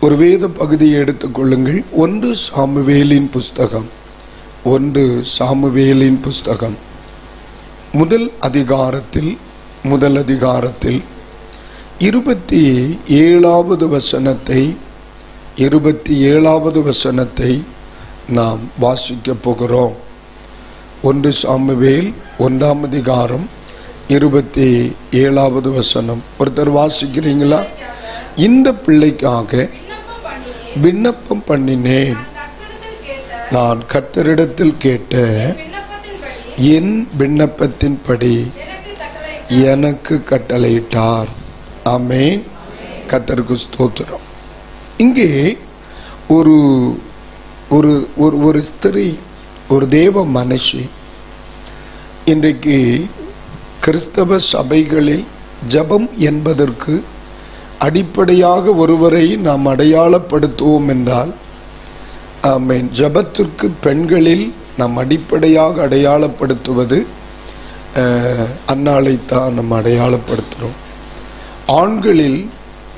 ஒரு வேத பகுதியை எடுத்துக்கொள்ளுங்கள். 1 சாமுவேலின் புஸ்தகம், 1 சாமுவேலின் புஸ்தகம் முதல் அதிகாரத்தில் 27வது வசனத்தை நாம் வாசிக்க போகிறோம். 1 சாமுவேல் 1ஆம் அதிகாரம் 27வது வசனம். ஒருத்தர் வாசிக்கிறீங்களா? இந்த பிள்ளைக்காக விண்ணப்பம் பண்ணினேன், நான் கர்த்தரிடத்தில் கேட்ட என் விண்ணப்பத்தின்படி எனக்கு கட்டளையிட்டார். ஆமென். கர்த்தருக்கு ஸ்தோத்திரம். இங்கே ஒரு ஒரு ஒரு ஸ்திரீ, ஒரு தேவ மனுஷி, இன்றைக்கு கிறிஸ்தவ சபைகளில் ஜெபம் என்பதற்கு அடிப்படையாக ஒருவரை நாம் அடையாளப்படுத்துவோம் என்றால், ஆமென், ஜெபத்திற்கு பெண்களில் நாம் அடிப்படையாக அடையாளப்படுத்துவது அன்னாளைத்தான் நம்ம அடையாளப்படுத்துகிறோம். ஆண்களில்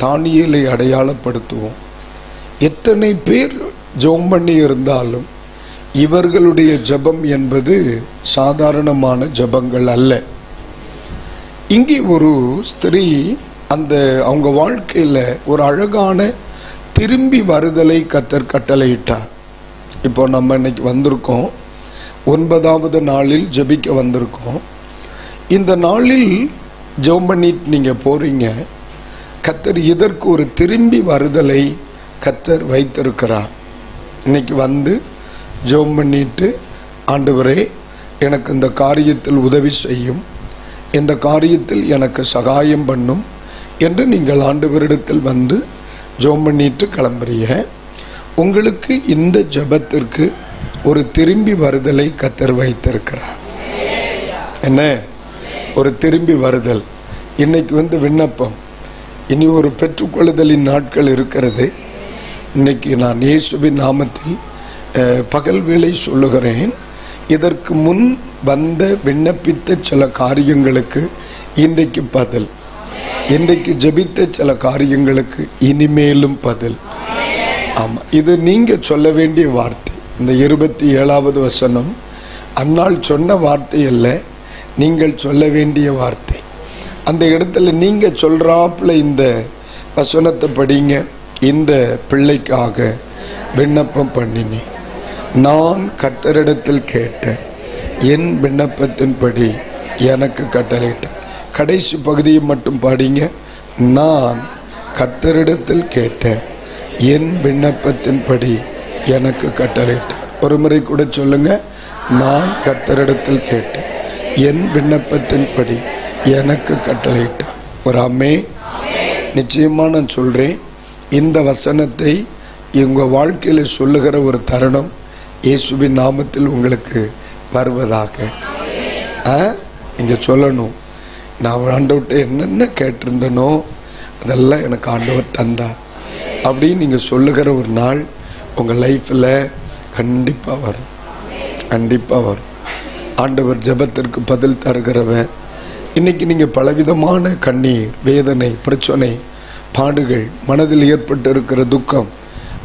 தானியேலை அடையாளப்படுத்துவோம். எத்தனை பேர் ஜெபம் பண்ணி இருந்தாலும் இவர்களுடைய ஜெபம் என்பது சாதாரணமான ஜெபங்கள் அல்ல. இங்கே ஒரு ஸ்திரீ அவங்க வாழ்க்கையில் ஒரு அழகான திரும்பி வருதலை கர்த்தர் கட்டளையிட்டார். இப்போ நம்ம இன்னைக்கு வந்திருக்கோம், 9வது நாளில் ஜெபிக்க வந்திருக்கோம். இந்த நாளில் ஜெபம் பண்ணிட்டு நீங்கள் போறீங்க. கர்த்தர் இதற்கு ஒரு திரும்பி வருதலை கர்த்தர் வைத்திருக்கிறார். இன்னைக்கு வந்து ஜெபம் பண்ணிட்டு, ஆண்டவரே எனக்கு இந்த காரியத்தில் உதவி செய்யும், இந்த காரியத்தில் எனக்கு சகாயம் பண்ணும் என்று நீங்கள் ஆண்டவரிடத்தில் வந்து ஜெபம் பண்ணிட்டு கிளம்புறீங்க. உங்களுக்கு இந்த ஜெபத்திற்கு ஒரு திரும்பி வருதலை கர்த்தர் வைத்திருக்கிறார். என்ன? ஒரு திரும்பி வருதல். இன்னைக்கு வந்து விண்ணப்பம், இனி ஒரு பெற்றுக்கொள்ளுதலின் நாட்கள் இருக்கிறது. இன்னைக்கு நான் இயேசுவின் நாமத்தில் பகல் வேளை சொல்லுகிறேன், இதற்கு முன் வந்த விண்ணப்பித்த சில காரியங்களுக்கு இன்றைக்கு பதில், இன்றைக்கு ஜெபித்த சில காரியங்களுக்கு இனிமேலும் பதில். ஆமாம், இது நீங்கள் சொல்ல வேண்டிய வார்த்தை. இந்த 27வது வசனம் அன்னாள் சொன்ன வார்த்தை அல்ல, நீங்கள் சொல்ல வேண்டிய வார்த்தை. அந்த இடத்துல நீங்கள் சொல்கிறாப்புல இந்த வசனத்தை படிங்க. இந்த பிள்ளைக்காக விண்ணப்பம் பண்ணினேன், நான் கர்த்தரிடத்தில் கேட்ட என் விண்ணப்பத்தின்படி எனக்கு கட்டளையிட்டார். கடைசி பகுதியை மட்டும் பாடிங்க. நான் கர்த்தரிடத்தில் கேட்ட என் விண்ணப்பத்தின்படி எனக்கு கட்டளையிட்டார். ஒரு முறை கூட சொல்லுங்க. நான் கர்த்தரிடத்தில் கேட்டேன், என் விண்ணப்பத்தின்படி எனக்கு கட்டளையிட்டார். ஒரு ஆமே. நிச்சயமாக நான் சொல்கிறேன், இந்த வசனத்தை உங்கள் வாழ்க்கையில் சொல்லுகிற ஒரு தருணம் இயேசுவின் நாமத்தில் உங்களுக்கு வருவதாக. நீங்கள் சொல்லணும், நான் ஆண்டவர்கிட்ட என்னென்ன கேட்டிருந்தனோ அதெல்லாம் எனக்கு ஆண்டவர் தந்தார் அப்படின்னு நீங்கள் சொல்லுகிற ஒரு நாள் உங்கள் லைஃப்பில் கண்டிப்பாக வரும், கண்டிப்பாக வரும். ஆண்டவர் ஜெபத்திற்கு பதில் தருகிறவன். இன்னைக்கு நீங்கள் பலவிதமான கண்ணீர், வேதனை, பிரச்சனை, பாடுகள், மனதில் ஏற்பட்டு இருக்கிற துக்கம்,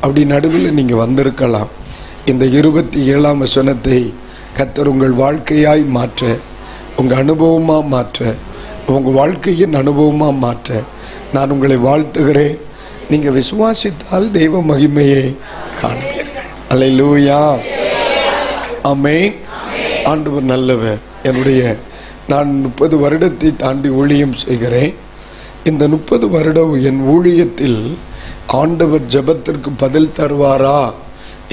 அப்படி நடுவில் நீங்கள் வந்திருக்கலாம். இந்த 27ஆம் வசனத்தை கர்த்தர் உங்கள் வாழ்க்கையாய் மாற்ற, உங்கள் அனுபவமாக மாற்ற, உங்கள் வாழ்க்கையின் அனுபவமாக மாற்ற நான் உங்களை வாழ்த்துகிறேன். நீங்கள் விசுவாசித்தால் தெய்வ மகிமையை காண்பீர்கள். அல்லேலூயா. ஆமென். ஆண்டவர் நல்லவர். நான் 30 வருடத்தை தாண்டி ஊழியம் செய்கிறேன். இந்த 30 வருடம் என் ஊழியத்தில் ஆண்டவர் ஜெபத்திற்கு பதில் தருவாரா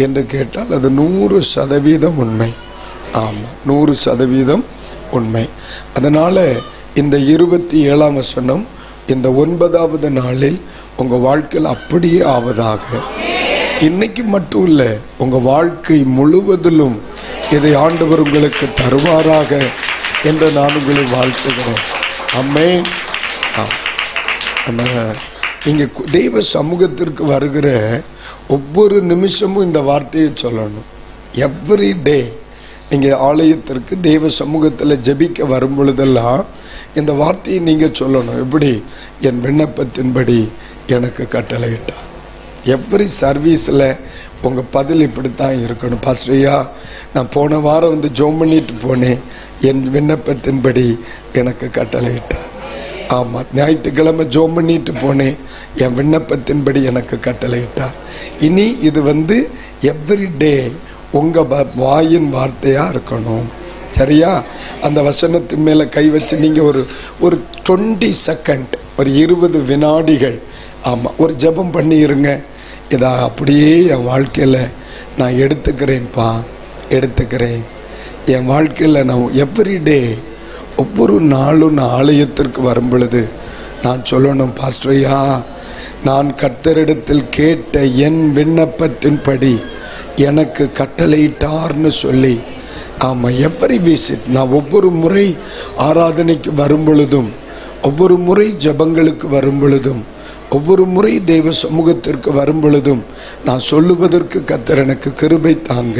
என்று கேட்டால் அது 100% உண்மை. ஆமாம், 100% உண்மை. அதனால் இந்த 27ஆம் வசனம் இந்த 9வது நாளில் உங்கள் வாழ்க்கையில் அப்படியே ஆவதாக. இன்னைக்கு மட்டும் இல்லை, உங்கள் வாழ்க்கை முழுவதிலும் இதை ஆண்டவர் உங்களுக்கு தருவாராக என்று நான் உங்களை வாழ்த்துகிறேன். ஆமென். நீங்கள் தெய்வ சமூகத்திற்கு வருகிற ஒவ்வொரு நிமிஷமும் இந்த வார்த்தையை சொல்லணும். எவ்ரி டே நீங்கள் ஆலயத்திற்கு தெய்வ சமூகத்தில் ஜெபிக்க வரும் பொழுதெல்லாம் இந்த வார்த்தையை நீங்கள் சொல்லணும். எப்படி? என் விண்ணப்பத்தின்படி எனக்கு கட்டளையிட்டார், எவ்ரி சர்வீஸில் உங்கள் பதில் இப்படித்தான் இருக்கணும். பாஸ்டரையா, நான் போன வாரம் வந்து ஜோம் பண்ணிட்டு போனேன், என் விண்ணப்பத்தின்படி எனக்கு கட்டளையிட்டார். ஆமாம், ஞாயிற்றுக்கிழமை ஜோம் பண்ணிட்டு போனேன், என் விண்ணப்பத்தின்படி எனக்கு கட்டளையிட்டார். இனி இது வந்து எவ்ரிடே உங்கள் வாயின் வார்த்தையாக இருக்கணும். சரியா? அந்த வசனத்தின் மேலே கை வச்சு நீங்கள் ஒரு 20 செகண்ட், ஒரு 20 வினாடிகள், ஆமாம், ஒரு ஜெபம் பண்ணிடுங்க. இதை அப்படியே என் வாழ்க்கையில் நான் எடுத்துக்கிறேன்ப்பா, எடுத்துக்கிறேன். என் வாழ்க்கையில் நான் எவ்ரிடே ஒவ்வொரு நாளும் நான் ஆலயத்திற்கு வரும் பொழுது நான் சொல்லணும், பாஸ்டரையா, நான் கர்த்தரிடத்தில் கேட்ட என் விண்ணப்பத்தின்படி எனக்கு கட்டளையிட்டார்னு சொல்லி, ஆமாம், எவ்ரி விசிட், நான் ஒவ்வொரு முறை ஆராதனைக்கு வரும் பொழுதும், ஒவ்வொரு முறை ஜெபங்களுக்கு வரும் பொழுதும், ஒவ்வொரு முறை தெய்வ சமூகத்திற்கு வரும் பொழுதும் நான் சொல்லுவதற்கு கர்த்தர் எனக்கு கிருபை தாங்க,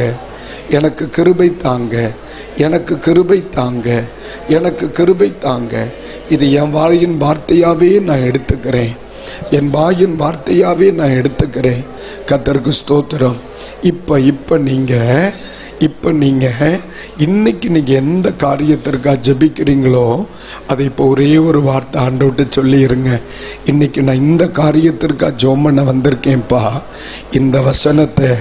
எனக்கு கிருபை தாங்க, எனக்கு கிருபை தாங்க, எனக்கு கிருபை தாங்க. இது என் வாயின் வார்த்தையாகவே நான் எடுத்துக்கிறேன், என் வாயின் வார்த்தையாகவே நான் எடுத்துக்கிறேன். கர்த்தருக்கு ஸ்தோத்திரம். இப்போ நீங்கள் இன்னைக்கு நீங்கள் எந்த காரியத்திற்காக ஜெபிக்கிறீங்களோ அதை இப்போ ஒரே ஒரு வார்த்தை ஆண்டவர்கிட்ட சொல்லிடுங்க. இன்னைக்கு நான் இந்த காரியத்திற்காக ஜெபம் பண்ண வந்திருக்கேன்ப்பா, இந்த வசனத்தை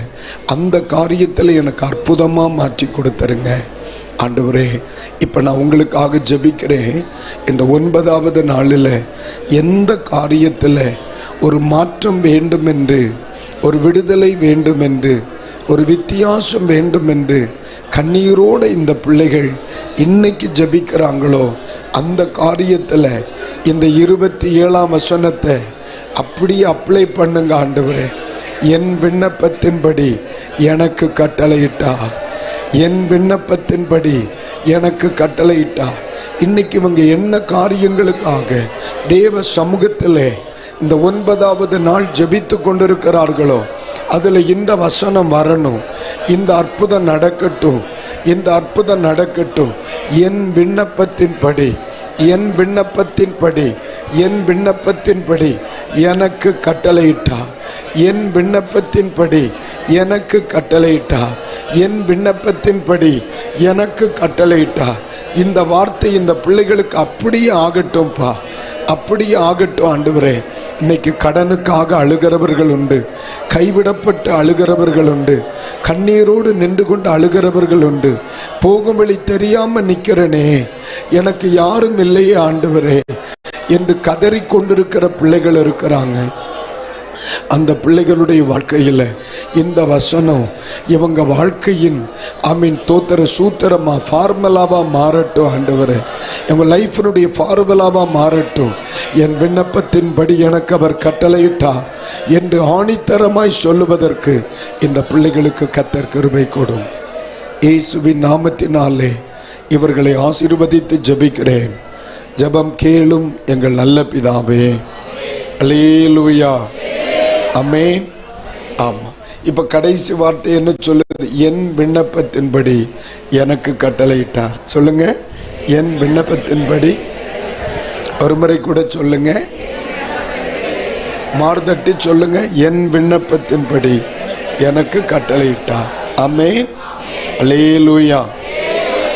அந்த காரியத்தில் எனக்கு அற்புதமாக மாற்றி கொடுத்துருங்க ஆண்டவரே. இப்போ நான் உங்களுக்காக ஜெபிக்கிறேன். இந்த 9வது நாளில் எந்த காரியத்தில் ஒரு மாற்றம் வேண்டும் என்று, ஒரு விடுதலை வேண்டும் என்று, ஒரு வித்தியாசம் வேண்டும் என்று கண்ணீரோடு இந்த பிள்ளைகள் இன்னைக்கு ஜெபிக்கிறாங்களோ அந்த காரியத்தில் இந்த 27ஆம் வசனத்தை அப்படியே அப்ளை பண்ணுங்க ஆண்டவரே. என் விண்ணப்பத்தின்படி எனக்கு கட்டளையிட்டார், என் விண்ணப்பத்தின்படி எனக்கு கட்டளையிட்டார். இன்னைக்கு இவங்க என்ன காரியங்களுக்காக தேவ சமூகத்தில் இந்த 9வது நாள் ஜெபித்து கொண்டிருக்கிறார்களோ அதில் இந்த வசனம் வரணும், இந்த அற்புதம் நடக்கட்டும், இந்த அற்புதம் நடக்கட்டும். என் விண்ணப்பத்தின்படி, என் விண்ணப்பத்தின்படி, என் விண்ணப்பத்தின்படி எனக்கு கட்டளையிட்டார், என் விண்ணப்பத்தின்படி எனக்கு கட்டளையிட்டார், என் விண்ணப்பத்தின்படி எனக்கு கட்டளையிட்டார். இந்த வார்த்தை இந்த பிள்ளைகளுக்கு அப்படியே ஆகட்டும்பா, அப்படியே ஆகட்டும் ஆண்டவரே. இன்னைக்கு கடனுக்காக அழுகிறவர்கள் உண்டு, கைவிடப்பட்டு அழுகிறவர்கள் உண்டு, கண்ணீரோடு நின்று கொண்டு அழுகிறவர்கள் உண்டு. போகும் வழி தெரியாம நிக்கிறனே, எனக்கு யாரும் இல்லையே ஆண்டவரே என்று கதறிக்கொண்டிருக்கிற பிள்ளைகள் இருக்கிறாங்க. அந்த பிள்ளைகளுடைய வாழ்க்கையில் இந்த வசனம் இவங்க வாழ்க்கையின் தோத்திர சூத்திரமா ஃபார்முலாவா மாறட்டும் ஆண்டவரே. இவங்க லைஃபினுடைய ஃபார்முலாவா மாறட்டும். என் விண்ணப்பத்தின்படி எனக்கு அவர் கட்டளையிட்டார் என்று ஆணித்தரமாய் சொல்லுவதற்கு இந்த பிள்ளைகளுக்கு கர்த்தர் கிருபை கொடும். இயேசுவின் நாமத்தினாலே இவர்களை ஆசீர்வதித்து ஜெபிக்கிறேன். ஜெபம் கேளும் எங்கள் நல்ல பிதாவே. அல்லேலூயா, ஆமென். ஆமாம், இப்போ கடைசி வார்த்தை என்ன சொல்லுது? என் விண்ணப்பத்தின்படி எனக்கு கட்டளையிட்டார். சொல்லுங்க, என் விண்ணப்பத்தின்படி. ஒரு முறை கூட சொல்லுங்க, மார்தட்டி சொல்லுங்க, என் விண்ணப்பத்தின்படி எனக்கு கட்டளையிட்டார். ஆமென், அல்லேலூயா.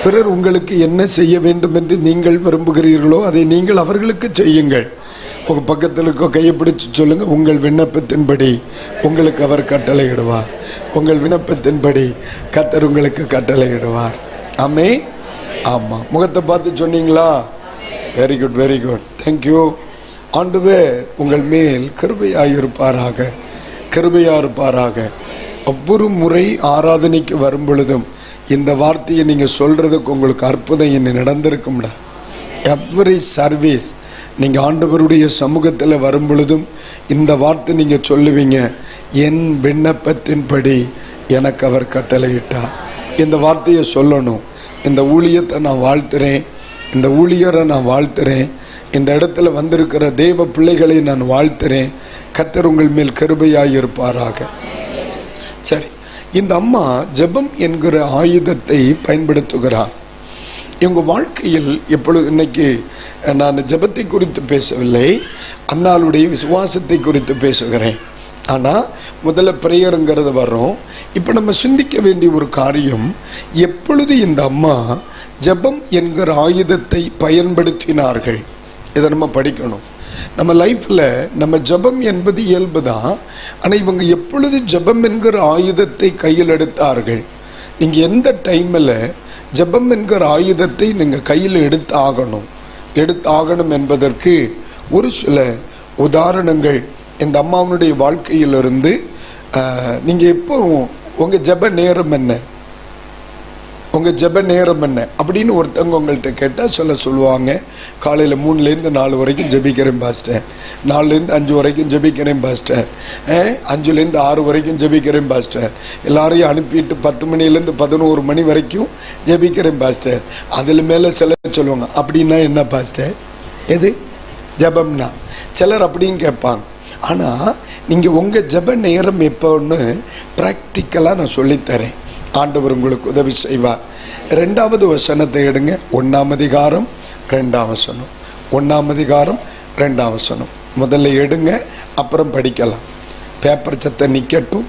பிறர் உங்களுக்கு என்ன செய்ய வேண்டும் என்று நீங்கள் விரும்புகிறீர்களோ அதை நீங்கள் அவர்களுக்கு செய்யுங்கள். உங்கள் பக்கத்தில் இருக்க கையை பிடிச்சி சொல்லுங்க, உங்கள் விண்ணப்பத்தின்படி உங்களுக்கு அவர் கட்டளையிடுவார், உங்கள் விண்ணப்பத்தின்படி கர்த்தர் உங்களுக்கு கட்டளையிடுவார். ஆமென். ஆமாம், முகத்தை பார்த்து சொன்னீங்களா? Very good, very good, thank you. ஆண்டவர் உங்கள் மேல் கிருபையாயிருப்பாராக, கிருபையாயிருப்பாராக. ஒவ்வொரு முறை ஆராதனைக்கு வரும் பொழுதும் இந்த வார்த்தையை நீங்கள் சொல்றதுக்கு உங்களுக்கு அற்புதம் என்ன நடந்திருக்கும்டா. எவ்ரி சர்வீஸ் நீங்கள் ஆண்டவருடைய சமூகத்தில் வரும் பொழுதும் இந்த வார்த்தை நீங்கள் சொல்லுவீங்க, என் விண்ணப்பத்தின்படி எனக்கு அவர் கட்டளையிட்டார். இந்த வார்த்தையை சொல்லணும். இந்த ஊழியத்தை நான் வாழ்த்துறேன், இந்த ஊழியரை நான் வாழ்த்துறேன், இந்த இடத்துல வந்திருக்கிற தேவ பிள்ளைகளை நான் வாழ்த்துறேன். கர்த்தர் உங்கள் மேல் கிருபையாய் இருப்பாராக. சரி, இந்த அம்மா ஜெபம் என்கிற ஆயுதத்தை பயன்படுத்துகிறார். இவங்க வாழ்க்கையில் எப்பொழுது, இன்னைக்கு நான் ஜெபத்தை குறித்து பேசவில்லை, அன்னாளுடைய விசுவாசத்தை குறித்து பேசுகிறேன். ஆனால் முதல்ல ப்ரேயருங்கிறது வரும். இப்போ நம்ம சிந்திக்க வேண்டிய ஒரு காரியம், எப்பொழுது இந்த அம்மா ஜெபம் என்கிற ஆயுதத்தை பயன்படுத்தினார்கள், இதை நம்ம படிக்கணும். நம்ம லைஃப்பில் நம்ம ஜெபம் என்பது இயல்பு தான். ஆனால் இவங்க எப்பொழுது ஜெபம் என்கிற ஆயுதத்தை கையில் எடுத்தார்கள்? நீங்கள் எந்த டைமில் ஜெபம் என்கிற ஆயுதத்தை நீங்கள் கையில் எடுத்தாகணும் என்பதற்கு ஒரு சில உதாரணங்கள் இந்த அம்மாவனுடைய வாழ்க்கையிலிருந்து. நீங்கள் எப்போ உங்கள் ஜெப நேரம் என்ன, உங்கள் ஜெப நேரம் என்ன அப்படின்னு ஒருத்தவங்க உங்கள்கிட்ட கேட்டால் சொல்லுவாங்க, காலையில் 3லேருந்து 4 வரைக்கும் ஜெபிக்கிறேன் பாஸ்டர், 4லேருந்து 5 வரைக்கும் ஜெபிக்கிறேன் பாஸ்டர், 5லேருந்து 6 வரைக்கும் ஜெபிக்கிறேன் பாஸ்டர், எல்லாரையும் அனுப்பிட்டு 10 மணிலேருந்து 11 மணி வரைக்கும் ஜெபிக்கிறேன் பாஸ்டர். அதில் மேலே சிலர் சொல்லுவாங்க, அப்படின்னா என்ன பாஸ்டர், எது ஜெபம்னா? சிலர் அப்படின்னு கேட்பாங்க. ஆனால் நீங்கள் உங்கள் ஜெப நேரம் எப்போன்னு ப்ராக்டிக்கலாக நான் சொல்லித்தரேன். ஆண்டவர் உங்களுக்கு உதவி செய்வார். 2வது வசனத்தை எடுங்க. 1ஆம் அதிகாரம் 2ஆம் வசனம். 1ஆம் அதிகாரம் 2ஆம் வசனம் முதல்ல எடுங்க, அப்புறம் படிக்கலாம். பேப்பர் சத்தை நிற்கட்டும்,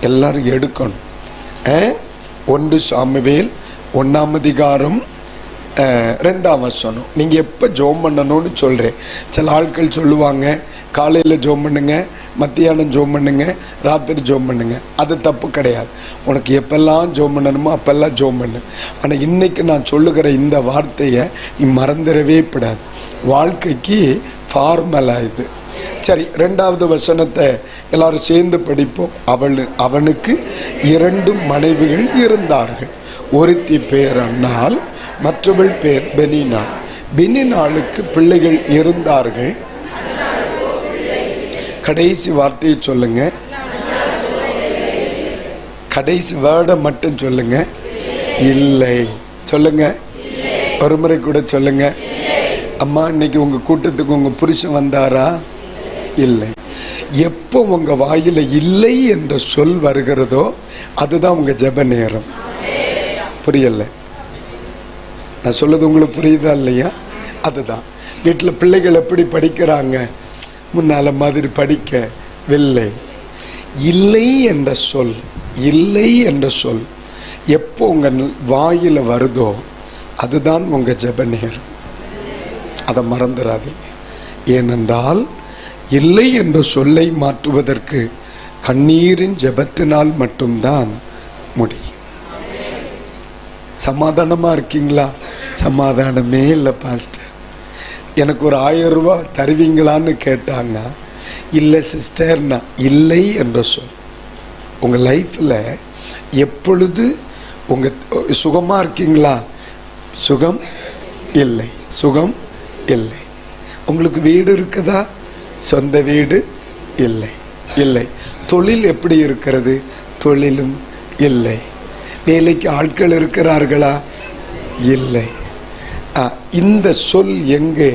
எல்லாரும் எடுக்கணும். 1 சாமுவேல் 1ஆம் அதிகாரம் 2ஆம் வசனம். நீங்கள் எப்போ ஜெபம் பண்ணணும்னு சொல்கிறேன். சில ஆட்கள் சொல்லுவாங்க, காலையில் ஜெபம் பண்ணுங்க, மத்தியானம் ஜெபம் பண்ணுங்க, ராத்திரி ஜெபம் பண்ணுங்க. அது தப்பு கிடையாது. உனக்கு எப்பெல்லாம் ஜெபம் பண்ணணுமோ அப்பெல்லாம் ஜெபம் பண்ணு. ஆனால் இன்னைக்கு நான் சொல்லுகிற இந்த வார்த்தையை நீ மறந்துடவே கூடாது. வாழ்க்கைக்கு ஃபார்மலாக இது. சரி, 2வது வசனத்தை எல்லாரும் சேர்ந்து படிப்போம். அவனுக்கு 2 மனைவிகள் இருந்தார்கள். ஒருத்தி பேர் அன்னாள், மற்றவள் பேர் பெனினாள். பெனினாளுக்கு பிள்ளைகள் இருந்தார்கள். கடைசி வார்த்தையை சொல்லுங்க, கடைசி வேர்டை மட்டும் சொல்லுங்க. இல்லை சொல்லுங்க, ஒரு முறை கூட சொல்லுங்க. அம்மா, இன்னைக்கு உங்க கூட்டத்துக்கு உங்க புருஷன் வந்தாரா? இல்லை. எப்போ உங்க வாயில இல்லை என்ற சொல் வருகிறதோ அதுதான் உங்க ஜெப நேரம். புரியல? நான் சொல்றது உங்களுக்கு புரியுதா இல்லையா? அதுதான். வீட்டில் பிள்ளைகள் எப்படி படிக்கிறாங்க? முன்னால மாதிரி படிக்கவில்லை. இல்லை என்ற சொல், இல்லை என்ற சொல் எப்போ உங்க வாயில வருதோ அதுதான் உங்க ஜெப நேரம். அதை மறந்துடாதீங்க. ஏனென்றால் இல்லை என்ற சொல்லை மாற்றுவதற்கு கண்ணீரின் ஜெபத்தினால் மட்டும்தான் முடியும். சமாதானமா இருக்கீங்களா? சமாதானமே இல்லை பாஸ்டர், எனக்கு ஒரு 1000 ரூபாய் தருவீங்களான்னு கேட்டாங்க. இல்லை சிஸ்டர்னா இல்லை என்ற சொல் உங்கள் லைஃப்பில் எப்பொழுது உங்கள் சுகமாக இருக்கீங்களா? சுகம் இல்லை, சுகம் இல்லை. உங்களுக்கு வீடு இருக்குதா? சொந்த வீடு இல்லை, இல்லை. தொழில் எப்படி இருக்கிறது? தொழிலும் இல்லை. வேலைக்கு ஆட்கள் இருக்கிறார்களா? இல்லை. இந்த சொல் எங்கே?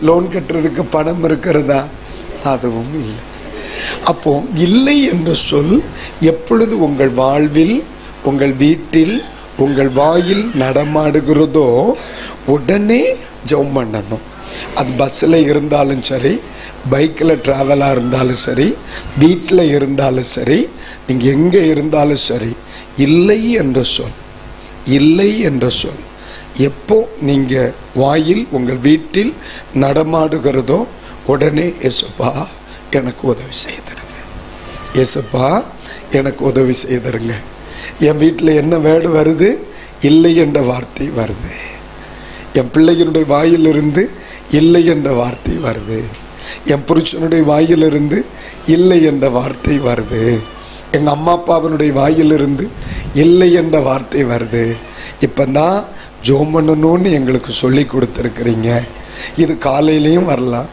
லோன் கட்டுறதுக்கு பணம் இருக்கிறதா? அதுவும் இல்லை. அப்போ இல்லை என்ற சொல் எப்பொழுது உங்கள் வாழ்வில், உங்கள் வீட்டில், உங்கள் வாயில் நடமாடுகிறதோ உடனே ஜெபம் பண்ணணும். அது பஸ்ஸில் இருந்தாலும் சரி, பைக்கில் ட்ராவலாக இருந்தாலும் சரி, வீட்டில் இருந்தாலும் சரி, நீங்கள் எங்கே இருந்தாலும் சரி, இல்லை என்ற சொல், இல்லை என்ற சொல் எப்போ நீங்கள் வாயில் உங்கள் வீட்டில் நடமாடுகிறதோ உடனே இயேசுப்பா எனக்கு உதவி செய்திருங்க, இயேசுப்பா எனக்கு உதவி செய்திருங்க. என் வீட்டில் என்ன வேர்டு வருது? இல்லை என்ற வார்த்தை வருது. என் பிள்ளைகளுடைய வாயிலிருந்து இல்லை என்ற வார்த்தை வருது. என் புருஷனுடைய வாயிலிருந்து இல்லை என்ற வார்த்தை வருது. எங்கள் அம்மா அப்பாவினுடைய வாயிலிருந்து இல்லை என்ற வார்த்தை வருது. இப்போ தான் ஜெபம் பண்ணணும்னு எங்களுக்கு சொல்லி கொடுத்துருக்குறீங்க. இது காலையிலையும் வரலாம்,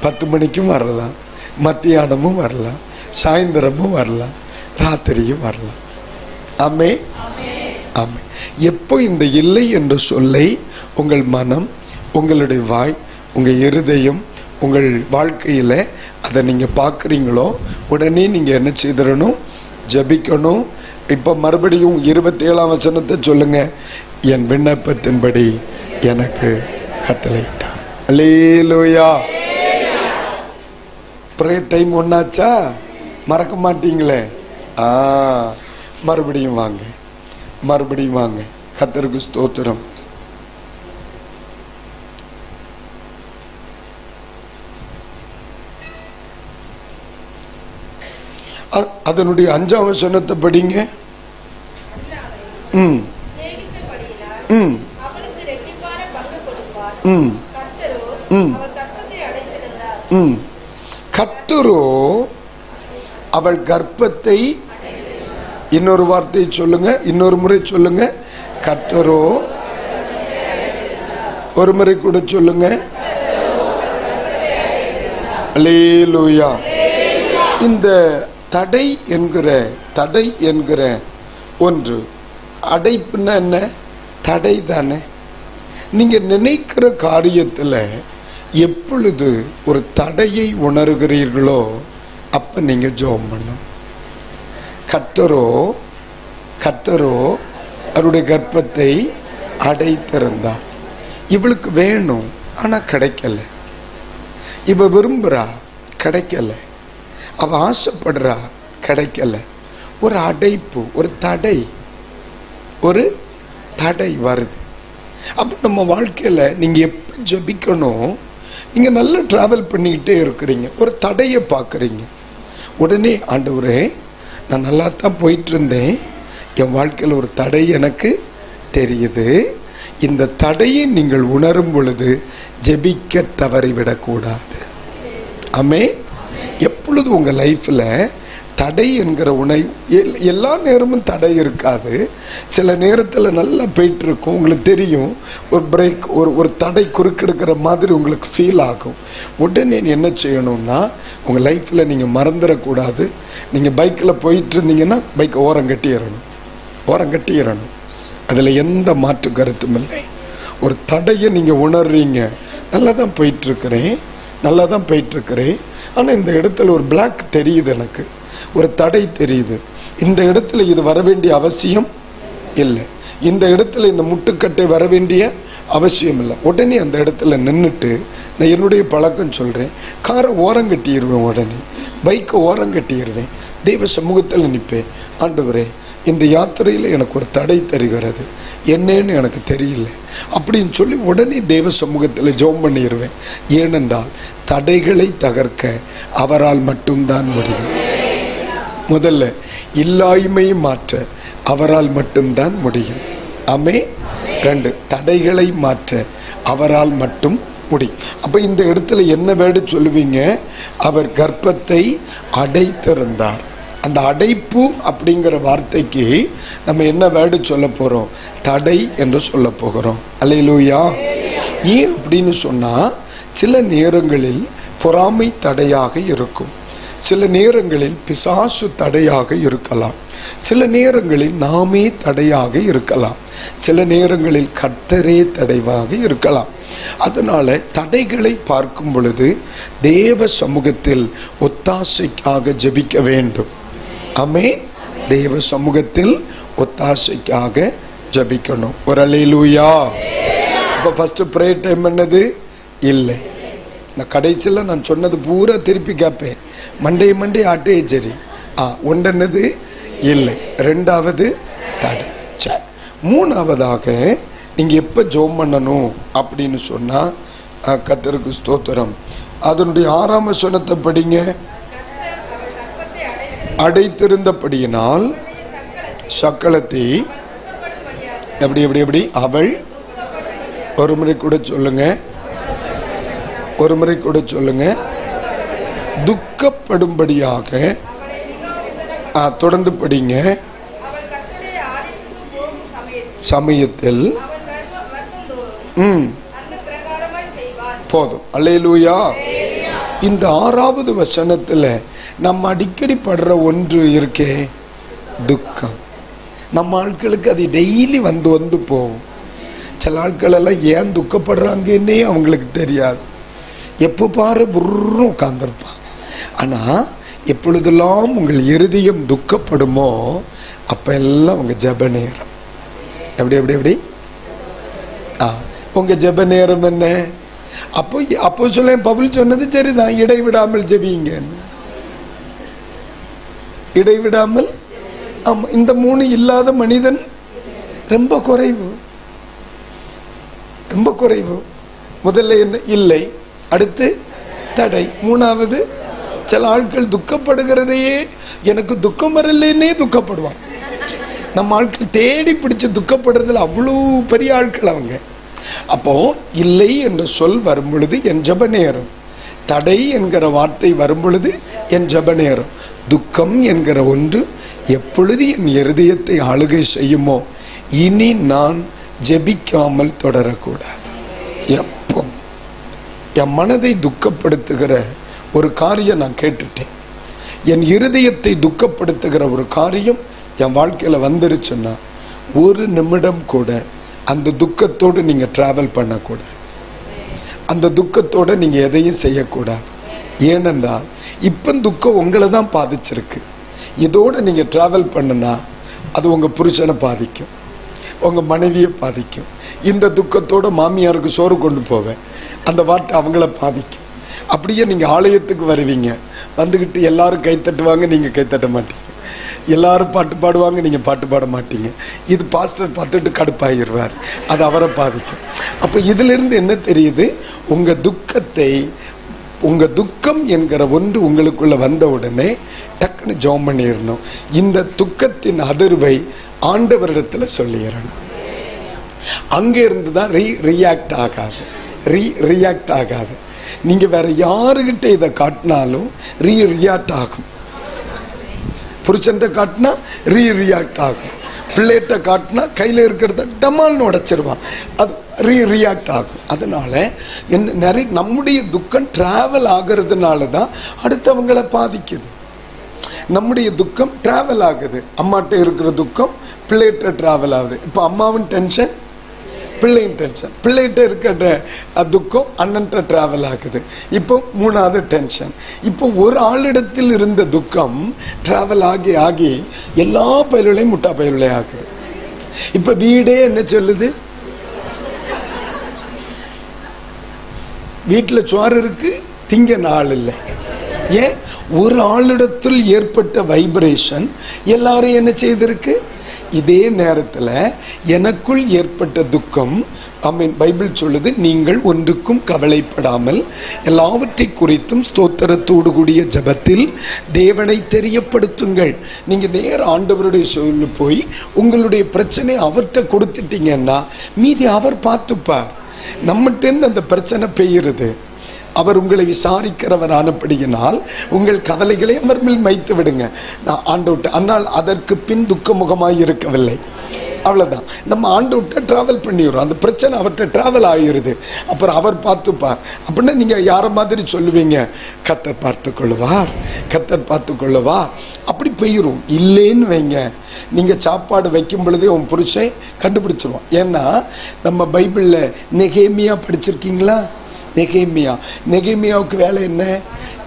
10 மணிக்கும் வரலாம், மத்தியானமும் வரலாம், சாயந்தரமும் வரலாம், ராத்திரியும் வரலாம். ஆமே ஆமே. எப்போ இந்த இல்லை என்ற சொல்லை உங்கள் மனம், உங்களுடைய வாய், உங்கள் இருதயம், உங்கள் வாழ்க்கையில் அதை நீங்கள் பார்க்குறீங்களோ உடனே நீங்கள் என்ன செய்திடணும்? ஜபிக்கணும். இப்போ மறுபடியும் 27ஆம் வசனத்தை சொல்லுங்க. என் விண்ணப்பத்தின்படி எனக்கு கட்டளையிட்டார். அல்லேலூயா. ப்ரேயர் டைம் ஒன்னாச்சா? மறக்க மாட்டீங்களே. மறுபடியும் வாங்க, மறுபடியும் வாங்க. கர்த்தருக்கு ஸ்தோத்திரம். அதனுடைய 5ஆம் வசனத்தை படிங்க. கர்த்தரோ அவள் கர்ப்பத்தை, இன்னொரு வார்த்தை சொல்லுங்க, இன்னொரு முறை சொல்லுங்க. கர்த்தரோ, ஒரு முறை கூட சொல்லுங்க. அல்லேலூயா. இந்த தடை என்கிற ஒன்று, அடைப்புன்னா என்ன? தடை தானே. நீங்க நினைக்கிற காரியத்துல எப்பொழுது ஒரு தடையை உணர்கிறீர்களோ அப்ப நீங்க ஜெபம் பண்ணணும். கர்த்தரோ அவருடைய கர்ப்பத்தை அடைத்திருந்தார். இவளுக்கு வேணும், ஆனா கிடைக்கல. இவ விரும்புறா, கிடைக்கல. அவ ஆசைப்படுறா, கிடைக்கல. ஒரு அடைப்பு, ஒரு தடை வருது. அப்ப நம்ம வாழ்க்கையில நீங்க எப்ப ஜெபிக்கணும்? நீங்க நல்லா டிராவல் பண்ணிக்கிட்டே இருக்கிறீங்க, ஒரு தடையை பார்க்குறீங்க. உடனே ஆண்டவரே, நான் நல்லா தான் போயிட்டு இருந்தேன், என் வாழ்க்கையில் ஒரு தடை எனக்கு தெரியுது. இந்த தடையை நீங்கள் உணரும் பொழுது ஜெபிக்க தவறிவிடக்கூடாது. ஆமென். எப்பொழுது உங்க லைஃப்ல தடை என்கிற எல்லா நேரமும் தடை இருக்காது. சில நேரத்தில் நல்லா போயிட்டு இருக்கும், உங்களுக்கு தெரியும். ஒரு பிரேக், ஒரு தடை குறுக்கெடுக்கிற மாதிரி உங்களுக்கு ஃபீல் ஆகும். உடனே என்ன செய்யணும்னா, உங்கள் லைஃப்பில் நீங்கள் மறந்துடக்கூடாது. நீங்கள் பைக்கில் போயிட்டு இருந்தீங்கன்னா பைக்கை ஓரம் கட்டிடணும். அதில் எந்த மாற்று கருத்தும் இல்லை. ஒரு தடையை நீங்கள் உணர்றீங்க, நல்லா தான் போயிட்டுருக்கிறேன், ஆனால் இந்த இடத்துல ஒரு பிளாக் தெரியுது, எனக்கு ஒரு தடை தெரியுது. இந்த இடத்துல இது வர வேண்டிய அவசியம் இல்லை, இந்த இடத்துல இந்த முட்டுக்கட்டை வர வேண்டிய அவசியம் இல்லை. உடனே அந்த இடத்துல நின்றுட்டு, நான் என்னுடைய பழக்கம் சொல்கிறேன், காரை ஓரம் கட்டிடுவேன், உடனே பைக்கை ஓரம் கட்டிடுவேன், தெய்வ சமூகத்தில் நிற்பேன். ஆண்டவரே, இந்த யாத்திரையில் எனக்கு ஒரு தடை தருகிறது, என்னன்னு எனக்கு தெரியல அப்படின்னு சொல்லி உடனே தெய்வ சமூகத்தில் ஜெபம் பண்ணிடுவேன். ஏனென்றால் தடைகளை தகர்க்க அவரால் மட்டும்தான் முடியும். முதல்ல இல்லாய்மையை மாற்ற அவரால் மட்டும்தான் முடியும். ஆமென். 2, தடைகளை மாற்ற அவரால் மட்டும் முடியும். அப்ப இந்த இடத்துல என்ன வேர்டு சொல்லுவீங்க? அவர் கர்ப்பத்தை அடைத்திருந்தார். அந்த அடைப்பு அப்படிங்கிற வார்த்தைக்கு நம்ம என்ன வேர்டு சொல்ல போறோம்? தடை என்று சொல்ல போகிறோம். அல்லேலூயா. ஏன் அப்படின்னு சொன்னா, சில நேரங்களில் பொறாமை தடையாக இருக்கும், சில நேரங்களில் பிசாசு தடையாக இருக்கலாம், சில நேரங்களில் நாமே தடையாக இருக்கலாம், சில நேரங்களில் கர்த்தரே தடைவாக இருக்கலாம். அதனால தடைகளை பார்க்கும் பொழுது தேவ சமூகத்தில் ஒத்தாசைக்காக ஜெபிக்க வேண்டும். ஆமென். தேவ சமூகத்தில் ஒத்தாசைக்காக ஜெபிக்கணும். ஒரு அல்லேலூயா. அப்ப ஃபர்ஸ்ட் பிரேயர் டைம் என்னது? இல்லை. நான் கடைசியில் நான் சொன்னது பூரா திருப்பி கேட்பேன். மண்டே ஆட்டே சரி. ஒன்றென்னது? இல்லை. 2வது தடை. சரி. 3வதாக நீங்க எப்ப ஜெபம் பண்ணணும் அப்படின்னு சொன்னா, கர்த்தருக்கு ஸ்தோத்திரம், அதனுடைய 6ஆம் வசனத்தை படிங்க. அடைத்திருந்தபடியினால் சக்களத்தை எப்படி அவள், ஒரு முறை கூட சொல்லுங்க, துக்கப்படும்படியாக. தொடர்ந்து படிங்க. சமயத்தில் போதும். அல்லேலூயா. இந்த 6வது வசனத்துல நம்ம அடிக்கடி படுற ஒன்று இருக்கே, துக்கம். நம்ம ஆட்களுக்கு அது டெய்லி வந்து போகும். சில ஆட்கள் எல்லாம் ஏன் துக்கப்படுறாங்கன்னே அவங்களுக்கு தெரியாது. எப்போ பாரு புர்ரு உட்கார்ந்துருப்பான். ஆனா எப்பொழுதெல்லாம் உங்கள் இருதயம் துக்கப்படுமோ அப்ப எல்லாம் உங்க ஜெப நேரம். எப்படி உங்க ஜெப நேரம் என்ன? அப்போ சொல்ல பவுல் சொன்னது சரிதான், இடைவிடாமல் ஜெபிங்க, இடைவிடாமல். ஆமா, இந்த 3 இல்லாத மனிதன் ரொம்ப குறைவு, ரொம்ப குறைவு. முதல்ல என்ன? இல்லை. அடுத்து தடை. 3வது, சில ஆட்கள் துக்கப்படுகிறதையே, எனக்கு துக்கம் வரலன்னே துக்கப்படுவான். நம்ம ஆட்கள் தேடி பிடிச்சு துக்கப்படுறதுல அவ்வளோ பெரிய ஆட்கள் அவங்க. அப்போ இல்லை என்ற சொல் வரும் பொழுது என் ஜெப நேரம், தடை என்கிற வார்த்தை வரும் பொழுது என் ஜெப நேரம், துக்கம் என்கிற ஒன்று எப்பொழுது என் இருதயத்தை ஆளுகை செய்யுமோ, இனி நான் ஜெபிக்காமல் தொடரக்கூடாது. எப்போ என் மனதை துக்கப்படுத்துகிற ஒரு காரியம் நான் கேட்டுட்டேன், என் இருதயத்தை துக்கப்படுத்துகிற ஒரு காரியம் என் வாழ்க்கையில் வந்துருச்சுன்னா, ஒரு நிமிடம் கூட அந்த துக்கத்தோடு நீங்கள் ட்ராவல் பண்ணக்கூடாது, அந்த துக்கத்தோடு நீங்கள் எதையும் செய்யக்கூடாது. ஏனென்றால் இப்போ துக்கம் உங்களை தான் பாதிச்சிருக்கு. இதோடு நீங்கள் ட்ராவல் பண்ணுனா அது உங்கள் புருஷனை பாதிக்கும், உங்கள் மனைவியை பாதிக்கும். இந்த துக்கத்தோடு மாமியாருக்கு சோறு கொண்டு போவேன், அந்த வார்த்தை அவங்கள பாதிக்கும். அப்படியே நீங்கள் ஆலயத்துக்கு வருவீங்க, வந்துக்கிட்டு எல்லாரும் கைத்தட்டுவாங்க, நீங்கள் கைத்தட்ட மாட்டீங்க. எல்லாரும் பாட்டு பாடுவாங்க, நீங்கள் பாட்டு பாட மாட்டீங்க. இது பாஸ்டர் பார்த்துட்டு கடுப்பாகிடுவார், அது அவரை பாதிக்கும். அப்போ இதிலிருந்து என்ன தெரியுது? உங்கள் துக்கத்தை, உங்கள் துக்கம் என்கிற ஒன்று உங்களுக்குள்ள வந்த உடனே டக்குன்னு ஜெபம் பண்ணிடணும். இந்த துக்கத்தின் அதிர்வை ஆண்டவரிடத்தில் சொல்லிடணும். அங்கே இருந்து தான் ரியாக்ட் ஆகாது, ரியாக்ட் ஆகாது. நீங்கள் வேற யாருக்கிட்ட இதை காட்டினாலும் ரியாக்ட் ஆகும். புருஷன்ட்ட காட்டினா ரியாக்ட் ஆகும், பிள்ளைகிட்ட காட்டினா கையில் இருக்கிறத டமால்னு உடைச்சிருவான், அது ரியாக்ட் ஆகும். அதனால என்ன, நிறைய நம்முடைய துக்கம் டிராவல் ஆகிறதுனால தான் அடுத்தவங்களை பாதிக்குது. நம்முடைய துக்கம் டிராவல் ஆகுது. அம்மாட்ட இருக்கிற துக்கம் பிள்ளைகிட்ட டிராவல் ஆகுது. இப்போ அம்மாவின் டென்ஷன், பிள்ளையின் டென்ஷன், பிள்ளைகிட்ட இருக்கிற துக்கம் அண்ணன்ட்ட டிராவல் ஆகுது. இப்போ 3வது டென்ஷன். இப்போ ஒரு ஆளிடத்தில் இருந்த துக்கம் டிராவல் ஆகி ஆகி எல்லா பயலுளையும் முட்டா பயலுளே ஆகுது. இப்போ வீடே என்ன சொல்லுது? வீட்டில் சோறு இருக்கு, திங்க நாள் இல்லை. ஏன்? ஒரு ஆளிடத்தில் ஏற்பட்ட வைப்ரேஷன் எல்லாரும் என்ன செய்திருக்கு? இதே நேரத்தில் எனக்குள் ஏற்பட்ட துக்கம், பைபிள் சொல்லுது, நீங்கள் ஒன்றுக்கும் கவலைப்படாமல் எல்லாவற்றை குறித்தும் ஸ்தோத்திரத்தோடு கூடிய ஜெபத்தில் தேவனை தெரியப்படுத்துங்கள். நீங்கள் நேர ஆண்டவருடைய சொல்லி போய் உங்களுடைய பிரச்சனை அவர்கிட்ட கொடுத்துட்டீங்கன்னா மீதி அவர் பார்த்துப்பார். நம்மகிட்ட அந்த பிரச்சனை பெய்யுறது. அவர் உங்களை விசாரிக்கிறவர் ஆனபடியினால் உங்கள் கவலைகளை அவர் மேல் வைத்து விடுங்க. நான் ஆண்டவர்கிட்ட, ஆனால் அதற்கு பின் துக்கமுகமாய் இருக்கவில்லை, அவ்வளோதான். நம்ம ஆண்டவர்கிட்ட ட்ராவல் பண்ணிடுறோம், அந்த பிரச்சனை அவர்கிட்ட ட்ராவல் ஆகிடுது. அப்புறம் அவர் பார்த்துப்பார். அப்படின்னா நீங்கள் யாரை மாதிரி சொல்லுவீங்க? கர்த்தர் பார்த்து கொள்ளுவார், கர்த்தர் பார்த்து கொள்ளுவார். அப்படி போயிடும். இல்லைன்னு வைங்க, நீங்கள் சாப்பாடு வைக்கும் பொழுதே உன் புருஷன் கண்டுபிடிச்சிருவான். ஏன்னா நம்ம பைபிளில் நெகேமியா படிச்சிருக்கீங்களா? நெகேமியாவுக்கு வேலை என்ன?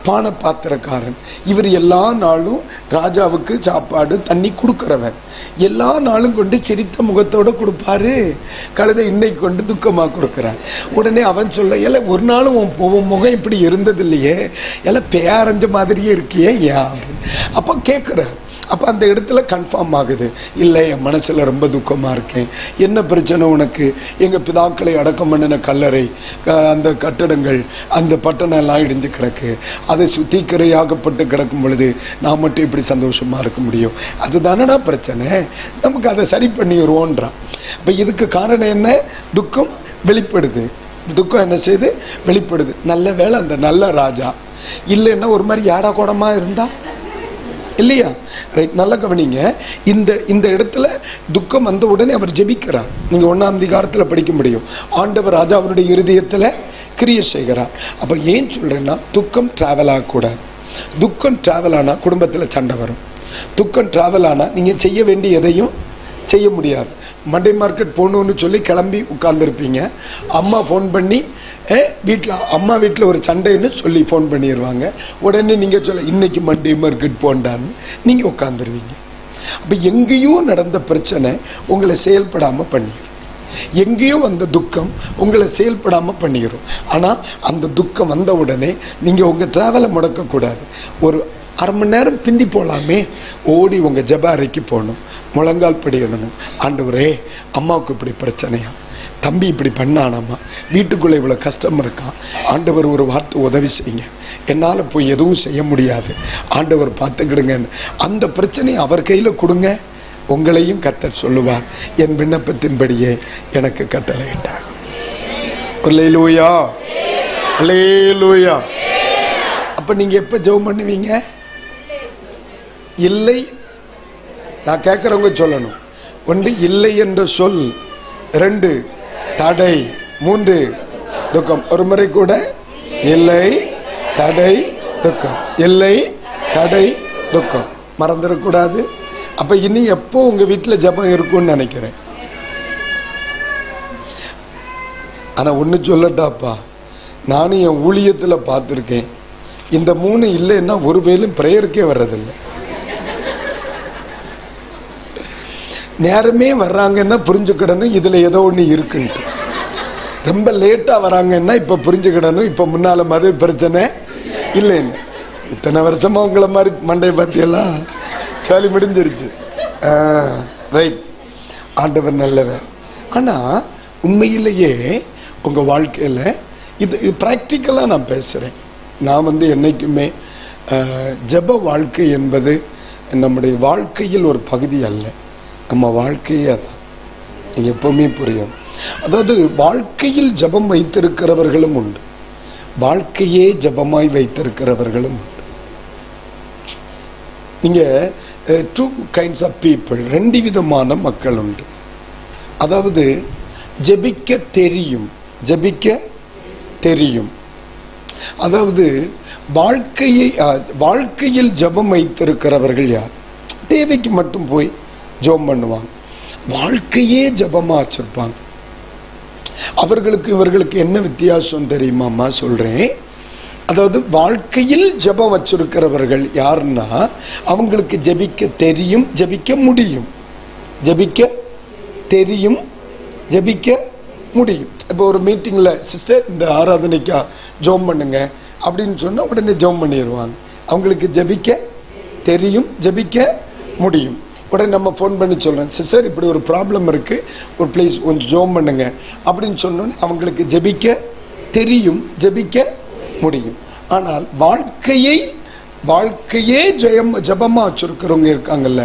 பானை பாத்திரக்காரன். இவர் எல்லா நாளும் ராஜாவுக்கு சாப்பாடு தண்ணி கொடுக்கிறவன். எல்லா நாளும் கொண்டு சிரித்த முகத்தோட கொடுப்பாரு. கழுதை இன்னைக்கு கொண்டு துக்கமாக கொடுக்குறான். உடனே அவன் சொல்ல, எல்லாம் ஒரு நாளும் உன் முகம் இப்படி இருந்தது இல்லையே, எல்லாம் பேரஞ்ச மாதிரியே இருக்கியே ஏன் அப்படின்னு. அப்போ கேட்குறார். அப்போ அந்த இடத்துல கன்ஃபார்ம் ஆகுது, இல்லை என் மனசில் ரொம்ப துக்கமாக இருக்கேன். என்ன பிரச்சனை உனக்கு? எங்கள் பிதாக்களை அடக்கம் பண்ணின கல்லறை, அந்த கட்டடங்கள், அந்த பட்டணம் எல்லாம் இடிஞ்சு கிடக்கு, அதை சுத்திக்கரையாகப்பட்டு கிடக்கும் பொழுது நான் மட்டும் இப்படி சந்தோஷமாக இருக்க முடியும்? அதுதானடா பிரச்சனை, நமக்கு அதை சரி பண்ணிடுவோன்றான். அப்போ இதுக்கு காரணம் என்ன? துக்கம் வெளிப்படுது. துக்கம் என்ன செய்து வெளிப்படுது. நல்ல வேளை அந்த நல்ல ராஜா இல்லைன்னா ஒரு மாதிரி யாடா கோடமாக இருந்தா இல்லையா? ரைட், நல்லா கவனிங்க. இந்த இடத்துல துக்கம் வந்த உடனே அவர் ஜெபிக்கிறார். நீங்கள் 1ஆம் அதிகாரத்தில் படிக்க முடியும். ஆண்டவர் ராஜா அவருடைய இருதயத்தில் கிரியை செய்கிறார். அப்போ ஏன் சொல்கிறேன்னா, துக்கம் ட்ராவல் ஆகக்கூடாது. துக்கம் ட்ராவல் ஆனால் குடும்பத்தில் சண்டை வரும். துக்கம் ட்ராவல் ஆனால் நீங்கள் செய்ய வேண்டிய எதையும் செய்ய முடியாது. மண்டே மார்க்கெட் போகணுன்னு சொல்லி கிளம்பி உட்கார்ந்துருப்பீங்க. அம்மா ஃபோன் பண்ணி வீட்டில், அம்மா வீட்டில் ஒரு சண்டைன்னு சொல்லி ஃபோன் பண்ணிடுவாங்க. உடனே நீங்கள் சொல்ல, இன்னைக்கு மண்டே மார்க்கெட் போண்டான்னு நீங்கள் உட்காந்துருவீங்க. அப்போ எங்கேயோ நடந்த பிரச்சனை உங்களை செயல்படாமல் பண்ணிடும். எங்கேயோ அந்த துக்கம் உங்களை செயல்படாமல் பண்ணிடும். ஆனால் அந்த துக்கம் வந்த உடனே நீங்கள் உங்கள் ட்ராவலை முடக்கக்கூடாது. ஒரு அரை மணி நேரம் பிந்தி போகலாமே, ஓடி உங்கள் ஜெப அறைக்கு போகணும், முழங்கால் படிக்கணும். ஆண்டவரே, அம்மாவுக்கு இப்படி பிரச்சனையா, தம்பி இப்படி பண்ணானாமா, வீட்டுக்குள்ளே இவ்வளோ கஷ்டம் இருக்கான், ஆண்டவர் ஒரு வார்த்தை உதவி செய்யுங்க, என்னால் போய் எதுவும் செய்ய முடியாது, ஆண்டவர் பார்த்துக்கிடுங்கன்னு அந்த பிரச்சனையை அவர் கையில் கொடுங்க. உங்களையும் கர்த்தர் சொல்லுவார், என் விண்ணப்பத்தின்படியே எனக்கு கட்டளையிட்டார். அல்லேலூயா, அல்லேலூயா. அப்போ நீங்கள் எப்போ ஜெபம் பண்ணுவீங்க? இல்லை, நான் கேட்குறவங்க சொல்லணும். 1 இல்லை என்ற சொல், 2 தடை, 3 துக்கம். ஒரு முறை கூட, இல்லை தடை துக்கம், இல்லை தடை துக்கம். மறந்துடக்கூடாது. அப்ப இனி எப்போ உங்க வீட்டில் ஜெபம் இருக்கும்னு நினைக்கிறேன். ஆனா ஒண்ணு சொல்லட்டாப்பா, நானும் என் ஊழியத்தில் பார்த்துருக்கேன், இந்த 3 இல்லைன்னா ஒரு வேலும் பிரேயருக்கே வர்றதில்லை. நேரமே வர்றாங்கன்னா புரிஞ்சுக்கிடணும் இதுல ஏதோ ஒன்று இருக்குன்ட்டு. ரொம்ப லேட்டா வராங்கன்னா இப்ப புரிஞ்சுக்கிடணும், இப்ப முன்னால மாதிரி பிரச்சனை இல்லைன்னு. இத்தனை வருஷமா உங்களை மாதிரி மண்டையை பத்தியெல்லாம் சாலி முடிஞ்சிருச்சு. ரைட், ஆண்டவர் நல்லவர். ஆனா உண்மையிலேயே உங்க வாழ்க்கையில இது பிராக்டிக்கலா நான் பேசுறேன். நான் என்னைக்குமே ஜெப வாழ்க்கை என்பது நம்முடைய வாழ்க்கையில் ஒரு பகுதி அல்ல, நம்ம வாழ்க்கையே அதான். நீங்க எப்பவுமே புரியும். அதாவது வாழ்க்கையில் ஜெபம் வைத்திருக்கிறவர்களும் உண்டு, வாழ்க்கையே ஜெபமாய் வைத்திருக்கிறவர்களும் உண்டு. நீங்க 2 kinds of people, 2 விதமான மக்கள் உண்டு. அதாவது ஜெபிக்க தெரியும், ஜெபிக்க தெரியும். அதாவது வாழ்க்கையில் ஜெபம் வைத்திருக்கிறவர்கள் யார்? தேவைக்கு மட்டும் போய் ஜெபம் பண்ணுவாங்க, வாழ்க்கையே ஜெபமா வச்சிருப்பாங்க. அவர்களுக்கு இவர்களுக்கு என்ன வித்தியாசம் தெரியுமாம்மா? சொல்றேன். அதாவது வாழ்க்கையில் ஜெபம் வச்சிருக்கிறவர்கள் யாருன்னா, அவங்களுக்கு ஜெபிக்க தெரியும், ஜெபிக்க முடியும். ஜெபிக்க தெரியும், ஜெபிக்க முடியும். இப்போ ஒரு மீட்டிங்ல, சிஸ்டர் இந்த ஆராதனைக்கா ஜெபம் பண்ணுங்க அப்படின்னு சொன்னா உடனே ஜெபம் பண்ணிடுவாங்க. அவங்களுக்கு ஜெபிக்க தெரியும், ஜெபிக்க முடியும். உடனே நம்ம ஃபோன் பண்ணி சொல்றேன், சிஸ்டர் இப்படி ஒரு ப்ராப்ளம் இருக்கு, ஒரு ப்ளீஸ் கொஞ்சம் ஜெபம் பண்ணுங்க அப்படின்னு சொன்னோன்னு அவங்களுக்கு ஜெபிக்க தெரியும், ஜெபிக்க முடியும். ஆனால் வாழ்க்கையே ஜெபமா வச்சிருக்கிறவங்க இருக்காங்கல்ல,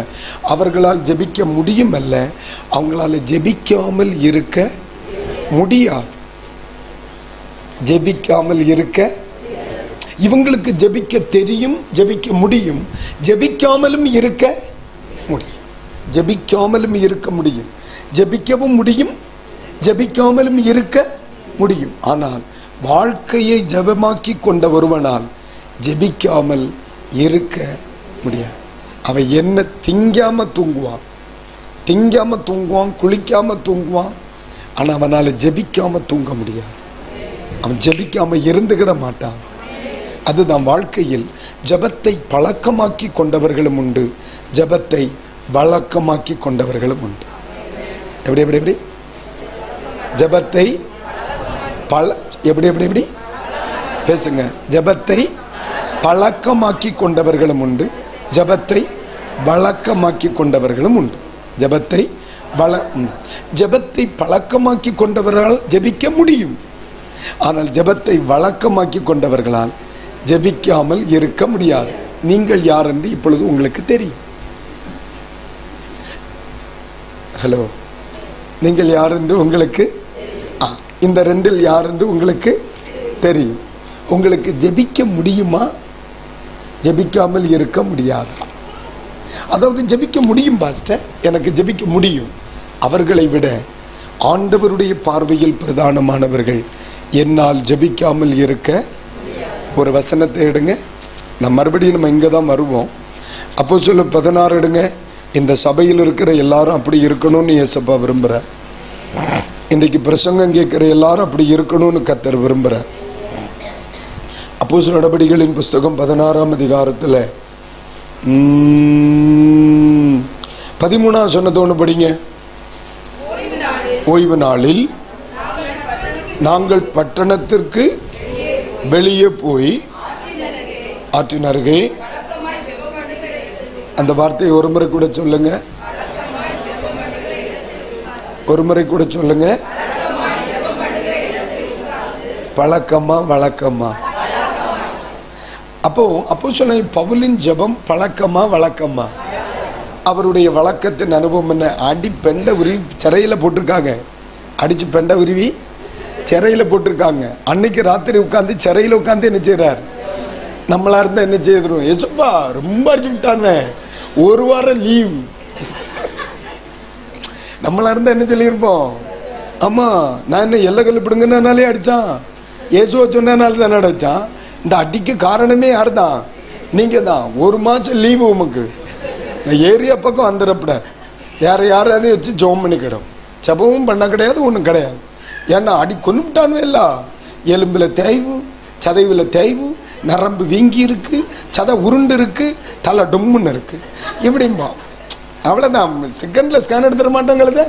அவர்களால் ஜெபிக்க முடியும் அல்ல, அவங்களால ஜெபிக்காமல் இருக்க முடியாது. ஜெபிக்காமல் இருக்க, இவங்களுக்கு ஜெபிக்க தெரியும், ஜெபிக்க முடியும், ஜெபிக்காமலும் இருக்க முடியும். ஜெபிக்காமலும் இருக்க முடியும், ஜெபிக்கவும் முடியும், ஜெபிக்காமலும் இருக்க முடியும். ஆனால் வாழ்க்கையை ஜெபமாக்கி கொண்ட ஒருவனால் ஜெபிக்காமல் இருக்க முடியாது. அவன் என்ன திங்காம தூங்குவான், குளிக்காம தூங்குவான், ஆனா அவனால ஜெபிக்காம தூங்க முடியாது. அவன் ஜெபிக்காம இருந்துகிட மாட்டான். அதுதான் வாழ்க்கையில் ஜெபத்தை பழக்கமாக்கி கொண்டவர்களும் உண்டு, ஜெபத்தை வழக்கமாக்கி கொண்டவர்களும் உண்டு. எப்படி எப்படி எப்படி ஜெபத்தை எப்படி பேசுங்க. ஜெபத்தை பழக்கமாக்கி கொண்டவர்களும் உண்டு, ஜெபத்தை வழக்கமாக்கி கொண்டவர்களும் உண்டு. ஜெபத்தை பழக்கமாக்கி கொண்டவர்களால் ஜெபிக்க முடியும், ஆனால் ஜெபத்தை வழக்கமாக்கி கொண்டவர்களால் ஜெபிக்காமல் இருக்க முடியாது. நீங்கள் யார் என்று இப்பொழுது உங்களுக்கு தெரியும். ஹலோ, நீங்கள் யார் என்று உங்களுக்கு, இந்த 2 யார் என்று உங்களுக்கு தெரியும். உங்களுக்கு ஜெபிக்க முடியுமா? ஜெபிக்காமல் இருக்க முடியாது. அதாவது ஜெபிக்க முடியும் பாஸ்டர், எனக்கு ஜெபிக்க முடியும். அவர்களை விட ஆண்டவருடைய பார்வையில் பிரதானமானவர்கள் என்னால் ஜெபிக்காமல் இருக்க. ஒரு வசனத்தை எடுங்க, மறுபடியும் நம்ம இங்கே தான் வருவோம். அப்போஸ்தலர் 16 எடுங்க. இந்த சபையில் இருக்கிற எல்லாரும் அப்படி இருக்கணும்னு இயேசப்பா விரும்புகிற, இன்றைக்கு பிரசங்கம் கேட்கிற எல்லாரும் அப்படி இருக்கணும்னு கர்த்தர் விரும்புகிற. அப்போஸ்தலர் நடபடிகளின் புஸ்தகம் 16ஆம் அதிகாரத்தில் 13ஆம் வசனத்தோடு படிங்க. ஓய்வு நாளில் நாங்கள் பட்டணத்திற்கு வெளியே போய் ஆற்றின் அருகே. அந்த வார்த்தையை ஒரு முறை கூட சொல்லுங்க, ஒரு முறை கூட சொல்லுங்க. பழக்கமா வழக்கமா? அப்போ சொன்ன பவுலின் ஜெபம் பழக்கமா வழக்கமா? அவருடைய வழக்கத்தின் அனுபவம் என்ன? அடி பெண்ட உருவி சிறையில போட்டிருக்காங்க, அடிச்சு பெண்ட உருவி சிறையில போட்டிருக்காங்க. அன்னைக்கு ராத்திரி உட்காந்து சிறையில உட்காந்து என்ன செய்யறார்? நம்மளா இருந்தா என்ன செய்யறோம்? ஏசப்பா ரொம்ப அடிச்சு விட்டானே, ஒரு வாரம் லீவ். நம்மளா இருந்தா என்ன சொல்லியிருப்போம்? ஆமா, நான் என்ன எல்லை கல்லு பிடுங்கனாலே அடிச்சான், இயேசுவ சொன்னனால தானே அடிச்சான். இந்த அடிக்கு காரணமே யாரு தான்? நீங்க தான். ஒரு மாசம் லீவு உமக்கு. ஏரியா பக்கம் வந்துடப்பட யாரையாவது வச்சு ஜோம் பண்ணிக்கிடும். ஜபமும் பண்ண கிடையாது, ஒன்றும் கிடையாது. ஏன்னா அடி கொண்டுட்டானே இல்ல. எலும்புல தேய்வு, சதைவுல தேய்வு, நரம்பு வீங்கி இருக்கு, சதை உருண்டு இருக்கு, தலை டொம்முன்னு இருக்கு. இப்படிம்பா அவ்வளவுதான். செகண்ட்ல ஸ்கேன் எடுத்துட மாட்டாங்களே.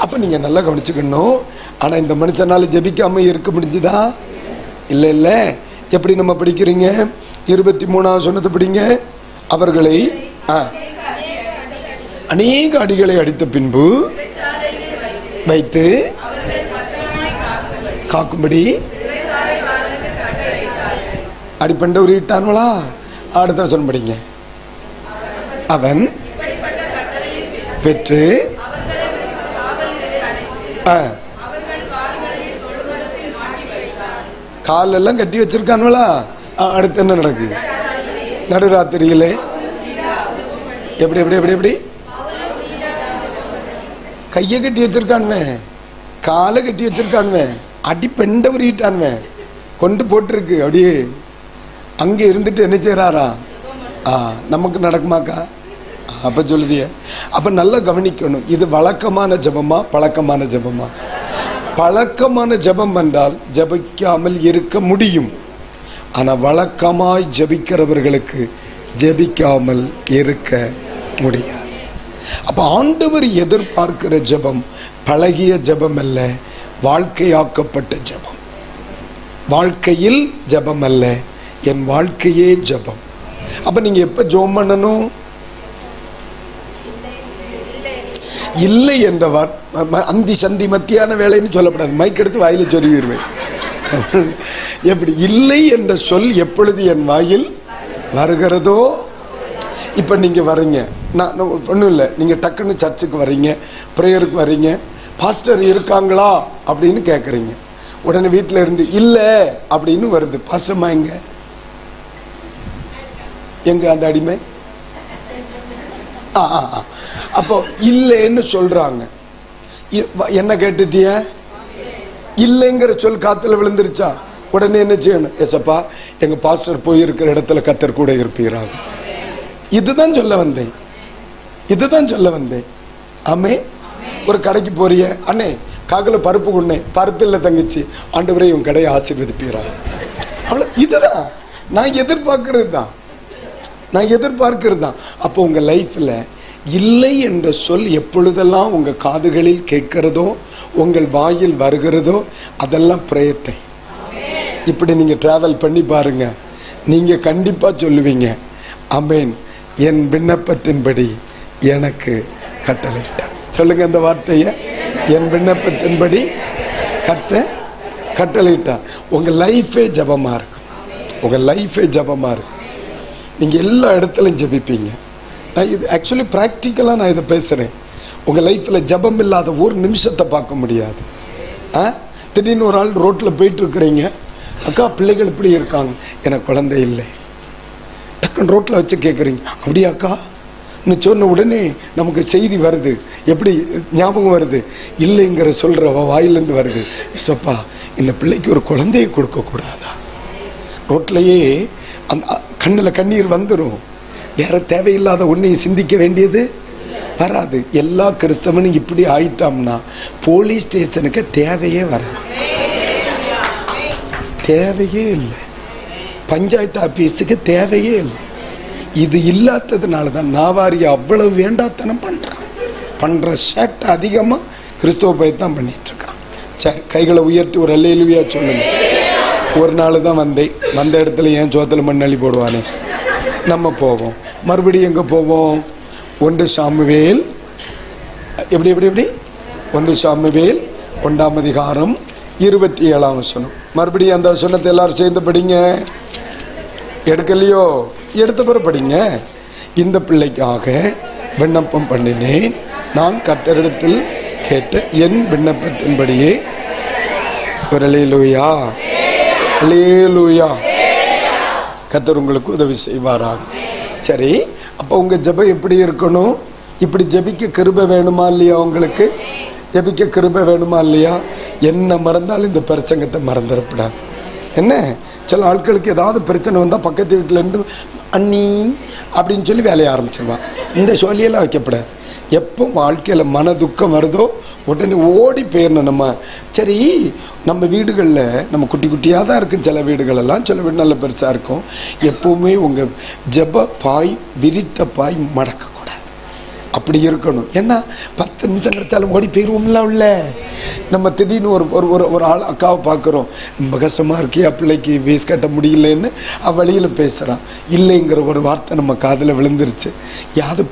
அப்ப நீங்க நல்லா கவனிச்சுக்கணும். ஆனா இந்த மனுஷனால ஜெபிக்காம இருக்க முடிஞ்சுதா? இல்ல இல்ல. எப்படி நம்ம படிக்கிறீங்க? 23வது சொன்னது படிங்க. அவர்களை அநேக அடிகளை அடித்த பின்பு வைத்து காக்கும்படி அடிப்பண்ட உருவிட்டான்களா? அடுத்த சொன்ன படிங்க. அவன் பெற்று காலெல்லாம் கட்டி வச்சிருக்கான்களா? அடுத்து என்ன நடக்கு? நடுராத்திரியிலே எப்படி எப்படி எப்படி எப்படி கைய கட்டி வச்சிருக்கான்வே, காலை கட்டி வச்சிருக்கான்வே, அடி பெண்ட உருவிட்டான்வே, கொண்டு போட்டிருக்கு. அப்படியே அங்க இருந்துட்டு என்ன செய்யறாரா? நமக்கு நடக்குமாக்கா? அப்ப சொல்லுதிய. அப்ப நல்லா கவனிக்கணும். இது வழக்கமான ஜபமா பழக்கமான ஜபமா? பழக்கமான ஜபம் என்றால் ஜபிக்காமல் இருக்க முடியும். ஆனா வழக்கமாய் ஜபிக்கிறவர்களுக்கு ஜபிக்காமல் இருக்க முடியாது. அப்ப ஆண்டவர் எதிர்பார்க்கிற ஜபம் பழகிய ஜபம் அல்ல, வாழ்க்கையாக்கப்பட்ட ஜபம். வாழ்க்கையில் ஜபம் அல்ல, என் வாழ்க்கையே ஜபம். அப்ப நீங்க எப்ப ஜெபம் பண்ணணும்? இல்லை என்றவர் அந்தி சந்தி மத்தியான வேலைன்னு சொல்லப்படாது. மைக் எடுத்து வாயில சொருவிடுவேன். எப்படி? இல்லை என்ற சொல் எப்பொழுது என் வாயில் வருகிறதோ. இப்ப நீங்க வர்றீங்க, நான் ஒன்றும் இல்லை, நீங்க டக்குன்னு சர்ச்சுக்கு வர்றீங்க, ப்ரேயருக்கு வர்றீங்க, பாஸ்டர் இருக்காங்களா அப்படின்னு கேட்குறீங்க. உடனே வீட்டில் இருந்து இல்லை அப்படின்னு வருது. பாஸ்டர்மா எங்க? எங்க அந்த அடிமை? அப்போ இல்லைன்னு சொல்றாங்க. என்ன கேட்டுட்டிய? இல்லைங்கிற சொல் காத்துல விழுந்துருச்சா? உடனே என்ன செய்யணும்? எசப்பா, எங்க பாஸ்டர் போயிருக்கிற இடத்துல கத்தர் கூட இருப்பீராங்க. இதுதான் சொல்ல வந்தேன், இதுதான் சொல்ல வந்தேன். ஆமே. ஒரு கடைக்கு போறிய, அண்ணே காக்கல பருப்பு கொண்டே, பருப்பு இல்லை தங்கச்சி, ஆண்டவரே உன் கடையை ஆசீர்வதிப்பீராங்க. அவ்வளவு. இதுதான் நான் எதிர்பார்க்கிறது தான், நான் எதிர்பார்க்கிறது தான். அப்போ உங்க லைஃப்ல இல்லை என்ற சொல் எப்பொழுதெல்லாம் உங்க காதுகளில் கேட்கிறதோ, உங்கள் வாயில் வருகிறதோ, அதெல்லாம் பிரேயர் டைம். இப்படி நீங்க டிராவல் பண்ணி பாருங்க, நீங்க கண்டிப்பா சொல்லுவீங்க, ஆமென், என் விண்ணப்பத்தின்படி எனக்கு கட்டளையிட்டார். சொல்லுங்க அந்த வார்த்தைய, என் விண்ணப்பத்தின்படி கட்டளையிட்டார். உங்க லைஃபே ஜபமா இருக்கும், உங்க லைஃபே ஜபமா இருக்கும். நீங்க எல்லா இடத்துலையும் ஜபிப்பீங்க. நான் இது ஆக்சுவலி ப்ராக்டிக்கலாக நான் இதை பேசுகிறேன். உங்கள் லைஃப்பில் ஜபம் இல்லாத ஒரு நிமிஷத்தை பார்க்க முடியாது. திடீர்னு ஒரு ஆள் ரோட்டில் போயிட்டு இருக்கிறீங்க, அக்கா பிள்ளைகள் இப்படி இருக்காங்க, எனக்கு குழந்தை இல்லை. டக்குன்னு ரோட்டில் வச்சு கேட்குறீங்க, அப்படியா அக்கா? இன்னும் சொன்ன உடனே நமக்கு செய்தி வருது, எப்படி ஞாபகம் வருது? இல்லைங்கிற சொல்கிற வாயிலேருந்து வருது, எஸ்ப்பா இந்த பிள்ளைக்கு ஒரு குழந்தையை கொடுக்கக்கூடாதா? ரோட்லையே அந்த கண்ணில் கண்ணீர் வந்துடும். வேற தேவையில்லாத ஒன்றையும் சிந்திக்க வேண்டியது வராது. எல்லா கிறிஸ்தவனும் இப்படி ஆயிட்டோம்னா போலீஸ் ஸ்டேஷனுக்கு தேவையே வராது, தேவையே இல்லை. பஞ்சாயத்து ஆபீஸுக்கு தேவையே இல்லை. இது இல்லாததுனால தான் நாவாரி அவ்வளவு வேண்டாத்தனம் பண்ற சேட்டை அதிகமா கிறிஸ்துவ பயத்தான் பண்ணிட்டு இருக்கான். சரி, கைகளை உயர்த்தி ஒரு அல்லேலூயா சொல்லுங்க. ஒரு நாள் தான் வந்த இடத்துல ஏன் சோத்துல மண்ணள்ளி போடுவானே. நம்ம போவோம், மறுபடியும் எங்கே போவோம்? 1 சாமுவேல் எப்படி 1 சாமுவேல் 1ஆம் அதிகாரம் 27ஆம் வசனம். மறுபடியும் அந்த வசனத்தை எல்லாரும் சேர்ந்து படிங்க. எடுக்கலையோ? எடுத்த பிறகு படிங்க. இந்த பிள்ளைக்காக விண்ணப்பம் பண்ணினேன், நான் கர்த்தரிடத்தில் கேட்ட என் விண்ணப்பத்தின்படியே. ஒரு அல்லேலூயா, அல்லேலூயா. கர்த்தர் உங்களுக்கு உதவி செய்வாராக. சரி, அப்போ உங்க ஜெபம் எப்படி இருக்கணும்? இப்படி ஜெபிக்க கிருபை வேணுமா இல்லையா? உங்களுக்கு ஜெபிக்க கிருபை வேணுமா இல்லையா? என்ன மறந்தாலும் இந்த பிரசங்கத்தை மறந்துடக்கூடாது. என்ன, சில ஆட்களுக்கு ஏதாவது பிரச்சனை வந்தால் பக்கத்து வீட்டில் இருந்து அண்ணி அப்படின்னு சொல்லி வேலையை ஆரம்பிச்சிருவான். இந்த சொல்லியெல்லாம் வைக்கப்படாது. எப்போ வாழ்க்கையில் மன துக்கம் வருதோ உடனே ஓடி போயிடணும். நம்ம சரி, நம்ம வீடுகளில் நம்ம குட்டி குட்டியாக தான் இருக்கும் சில வீடுகளெல்லாம், சில வீடு நல்ல பெருசாக இருக்கும். எப்போவுமே உங்கள் ஜெப பாய், விரித்த பாய் மடக்கக்கூடாது. அப்படி இருக்கணும். ஏன்னா 10 நிமிஷம் கிடைச்சாலும் ஓடி போயிடுவோம்ல. உள்ள நம்ம திடீர்னு ஒரு ஆள் அக்காவை பார்க்குறோம், ரொம்ப கஷ்டமாக இருக்கே, பிள்ளைக்கு வீஸ் கட்ட முடியலன்னு வழியில் பேசுகிறான். இல்லைங்கிற ஒரு வார்த்தை நம்ம காதில் விழுந்துருச்சு. யாது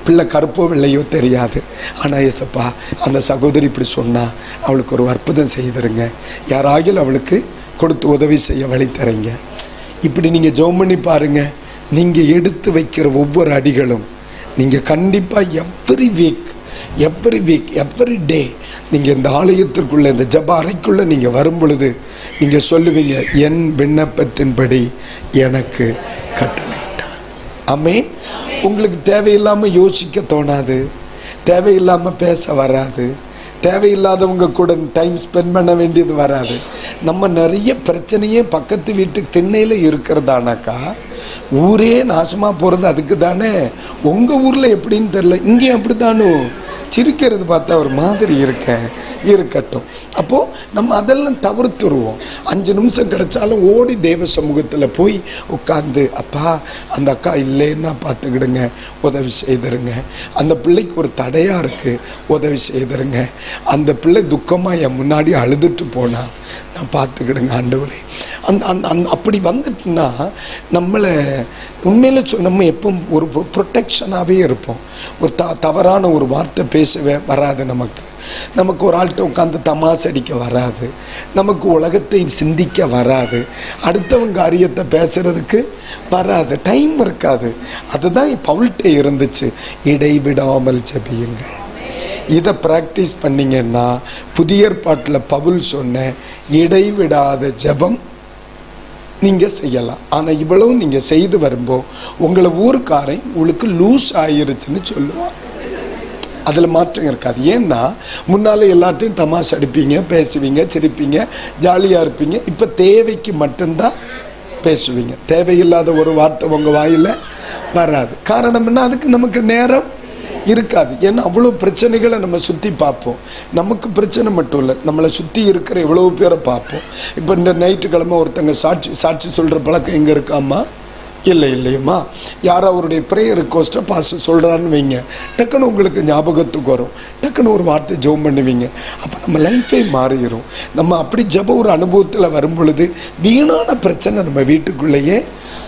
பிள்ளை கருப்போ வெள்ளையோ தெரியாது. ஆனால் ஏசப்பா, அந்த சகோதரி இப்படி சொன்னால் அவளுக்கு ஒரு அற்புதம் செய்திருங்க, யாராகிலும் அவளுக்கு கொடுத்து உதவி செய்ய வழி தரீங்க. இப்படி நீங்கள் ஜெபம் பண்ணி பாருங்கள். நீங்கள் எடுத்து வைக்கிற ஒவ்வொரு அடிகளும் நீங்கள் கண்டிப்பாக எவ்ரி வீக் எவ்ரி டே நீங்கள் இந்த ஆலயத்திற்குள்ளே, இந்த ஜெப அறைக்குள்ளே நீங்கள் வரும் பொழுது நீங்கள் சொல்லுவீங்க, என் விண்ணப்பத்தின்படி எனக்கு கட்டளையிட்டார். ஆமென். உங்களுக்கு தேவையில்லாமல் யோசிக்க தோணாது, தேவையில்லாமல் பேச வராது, தேவையில்லாதவங்க கூட டைம் ஸ்பெண்ட் பண்ண வேண்டியது வராது. நம்ம நிறைய பிரச்சனையே பக்கத்து வீட்டுக்கு திண்ணையில் இருக்கிறதானாக்கா ஊரே நாசமாக போகிறது அதுக்கு தானே. உங்கள் ஊரில் எப்படின்னு தெரில, இங்கேயும் அப்படி தானோ. சிரிக்கிறது பார்த்தா ஒரு மாதிரி இருக்கட்டும். அப்போது நம்ம அதெல்லாம் தவிர்த்துருவோம். 5 நிமிஷம் கிடைச்சாலும் ஓடி தேவ சமூகத்தில் போய் உட்காந்து, அப்பா அந்த அக்கா இல்லைன்னா பார்த்துக்கிடுங்க, உதவி செய்திருங்க. அந்த பிள்ளைக்கு ஒரு தடையாக இருக்குது, உதவி செய்திருங்க. அந்த பிள்ளை துக்கமாக என் முன்னாடி அழுதுட்டு போனா நான் பார்த்துக்கிடுங்க ஆண்டவரே. அந்த அப்படி வந்துட்டுன்னா நம்மளை உண்மையில நம்ம எப்போ ஒரு ப்ரொடெக்ஷனாகவே இருப்போம். ஒரு தவறான ஒரு வார்த்தை பேசவே வராது. நமக்கு ஒரு ஆள்கிட்ட உட்காந்து தமாசடிக்க வராது. நமக்கு உலகத்தை சிந்திக்க வராது. அடுத்தவங்க காரியத்தை பேசுறதுக்கு வராது, டைம் இருக்காது. அதுதான் பவுல்கிட்ட இருந்துச்சு, இடைவிடாமல் ஜெபியுங்கள். இதை ப்ராக்டிஸ் பண்ணிங்கன்னா புதிய ஏற்பாட்டில் பவுல் சொன்ன இடைவிடாத ஜெபம் நீங்கள் செய்யலாம். ஆனால் இவ்வளவு நீங்கள் செய்து வரும்போது உங்களை ஊருக்காரன் உங்களுக்கு லூஸ் ஆயிருச்சுன்னு சொல்லுவான். அதில் மாற்றம் இருக்காது. ஏன்னா முன்னால் எல்லாத்தையும் தமாஷ் அடிப்பீங்க, பேசுவீங்க, சிரிப்பீங்க, ஜாலியாக இருப்பீங்க. இப்போ தேவைக்கு மட்டும்தான் பேசுவீங்க. தேவையில்லாத ஒரு வார்த்தை உங்கள் வாயில் வராது. காரணம் என்ன? அதுக்கு நமக்கு நேரம் இருக்காது. ஏன்னா அவ்வளோ பிரச்சனைகளை நம்ம சுற்றி பார்ப்போம். நமக்கு பிரச்சனை மட்டும் இல்லை, நம்மளை சுற்றி இருக்கிற எவ்வளோ பேரை பார்ப்போம். இப்போ இந்த ஞாயிற்றுக்கிழமை ஒருத்தங்க சாட்சி சொல்கிற பழக்கம் எங்கே இருக்காமா? இல்லையம்மா. யாரோ அவருடைய ப்ரேயர் ரிக்வஸ்ட்டை பாஸ்டர் சொல்கிறான்னு வைங்க, டக்குன்னு உங்களுக்கு ஞாபகத்துக்கு வரும், டக்குன்னு ஒரு வார்த்தை ஜெபம் பண்ணுவீங்க. அப்போ நம்ம லைஃபே மாறிடும். நம்ம அப்படி ஜெப ஒரு அனுபவத்தில் வரும் பொழுது வீணான பிரச்சனை நம்ம வீட்டுக்குள்ளேயே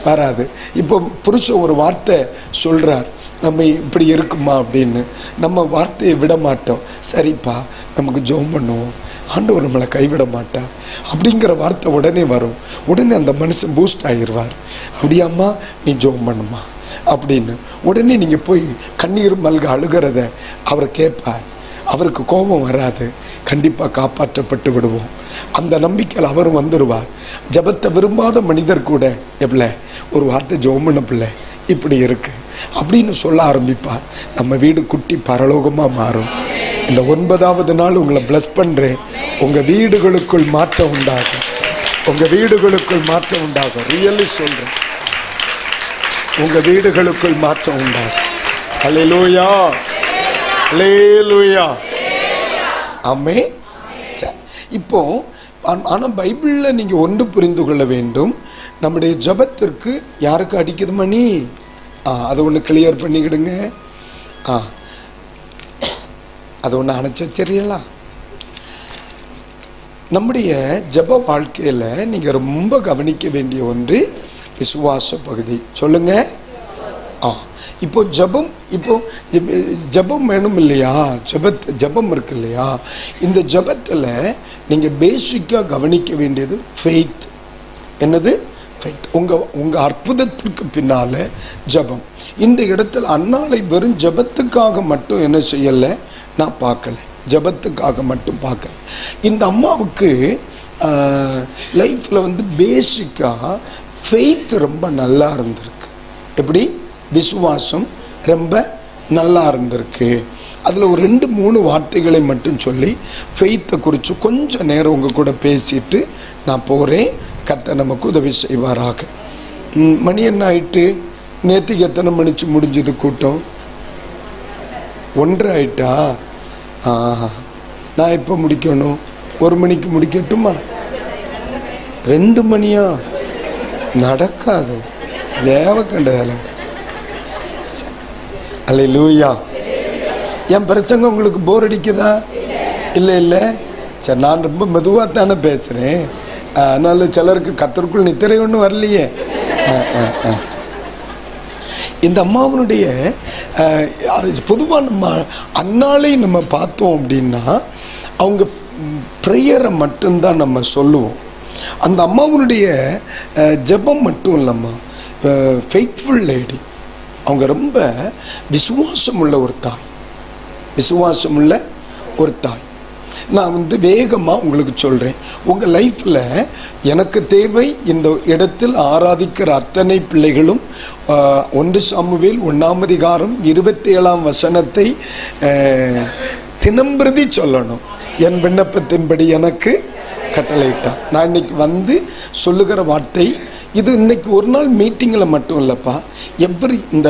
வராது. இப்போ புருஷன் ஒரு வார்த்தை சொல்கிறார், நம்ம இப்படி இருக்குமா அப்படின்னு நம்ம வார்த்தையை விட மாட்டோம். சரிப்பா, நமக்கு ஜெபம் பண்ணுவோம், ஆண்டவர் நம்மளை கைவிட மாட்டார் அப்படிங்கிற வார்த்தை உடனே வரும். உடனே அந்த மனுஷன் பூஸ்ட் ஆகிடுவார். அப்படியாம்மா நீ ஜெபம் பண்ணுமா அப்படின்னு உடனே நீங்கள் போய் கண்ணீர் மல்க அழுகிறத அவர் கேட்பார். அவருக்கு கோபம் வராது. கண்டிப்பாக காப்பாற்றப்பட்டு விடுவோம். அந்த நம்பிக்கையில் அவரும் வந்துடுவார். ஜெபத்தை விரும்பாத மனிதர் கூட எவ்வளோ ஒரு வார்த்தை ஜெபம் பண்ண பிள்ளை இப்படி இருக்கு அப்படின்னு சொல்ல ஆரம்பிப்பார். நம்ம வீடு குட்டி பரலோகமாக மாறும். இந்த 9வது நாள் உங்களை பிளஸ் பண்ணுறேன். உங்கள் வீடுகளுக்குள் மாற்றம் உண்டாகும். உங்கள் வீடுகளுக்குள் மாற்றம் உண்டாகும். ரியலி சொல்கிறேன், உங்கள் வீடுகளுக்குள் மாற்றம் உண்டாகும். அல்லேலூயா, அல்லேலூயா, ஆமென். இப்போ ஆனால் பைபிளில் நீங்கள் ஒன்று புரிந்து கொள்ள வேண்டும். நம்முடைய ஜெபத்திற்கு யாருக்கு அடிக்குது மணி? அதை ஒன்று கிளியர் பண்ணிக்கிடுங்க. அதை ஒன்று அணைச்சி வச்சிடலாம். நம்முடைய ஜெப வாழ்க்கையில் நீங்கள் ரொம்ப கவனிக்க வேண்டிய ஒன்று விசுவாச பகுதி. சொல்லுங்க. இப்போ ஜெபம் வேணும் இல்லையா? ஜெபம் இருக்கு இல்லையா? இந்த ஜெபத்தில் நீங்கள் பேசிக்காக கவனிக்க வேண்டியது ஃபெய்த். என்னது? ஃபெய்த். உங்கள் அற்புதத்திற்கு பின்னால் ஜெபம். இந்த இடத்துல அன்னாளை வெறும் ஜெபத்துக்காக மட்டும் என்ன செய்யலை, நான் பார்க்கல. ஜெபத்துக்காக மட்டும் பார்க்கல. இந்த அம்மாவுக்கு லைஃப்பில் வந்து பேசிக்காக ஃபெய்த் ரொம்ப நல்லா இருந்திருக்கு. எப்படி? விசுவாசம் ரொம்ப நல்லா இருந்திருக்கு. அதில் ஒரு 2-3 வார்த்தைகளை மட்டும் சொல்லி ஃபெய்த்தை குறித்து கொஞ்சம் நேரம் உங்கள் கூட பேசிட்டு நான் போகிறேன். கர்த்தர் நமக்கு உதவி செய்வாராக. மணி என்ன ஆயிட்டு? நேற்றுக்கு எத்தனை மணிக்கு முடிஞ்சது கூட்டம்? 1:30 ஆயிட்டா? நான் எப்போ முடிக்கணும்? 1 மணிக்கு முடிக்கட்டுமா? 2 மணியா? நடக்காது. தேவ கண்டதால. அல்லேலூயா. என் பிரசங்கம் உங்களுக்கு போர் அடிக்குதா? இல்லை. சரி, நான் ரொம்ப மெதுவாக தானே பேசுகிறேன். அதனால சிலருக்கு கர்த்தருக்குள் நித்திரை ஒன்றும் வரலையே. இந்த அம்மாவனுடைய பொதுவாக நம்ம அன்னாலை நம்ம பார்த்தோம் அப்படின்னா அவங்க ப்ரேயரை மட்டும்தான் நம்ம சொல்லுவோம். அந்த அம்மாவனுடைய ஜெபம் மட்டும் இல்லைம்மா, ஃபெய்த்ஃபுல் லேடி. அவங்க ரொம்ப விசுவாசமுள்ள ஒரு தாய். நான் வந்து வேகமாக உங்களுக்கு சொல்கிறேன். உங்கள் லைஃப்பில் எனக்கு தேவை இந்த இடத்தில் ஆராதிக்கிற அத்தனை பிள்ளைகளும் 1 சாமுவேல் 1:27 தினம்பிரதி சொல்லணும். என் விண்ணப்பத்தின்படி எனக்கு கட்டளையிட்டான். நான் இன்னைக்கு வந்து சொல்லுகிற வார்த்தை இது. இன்னைக்கு ஒரு நாள் மீட்டிங்கில் மட்டும் இல்லைப்பா, எவ்ரி இந்த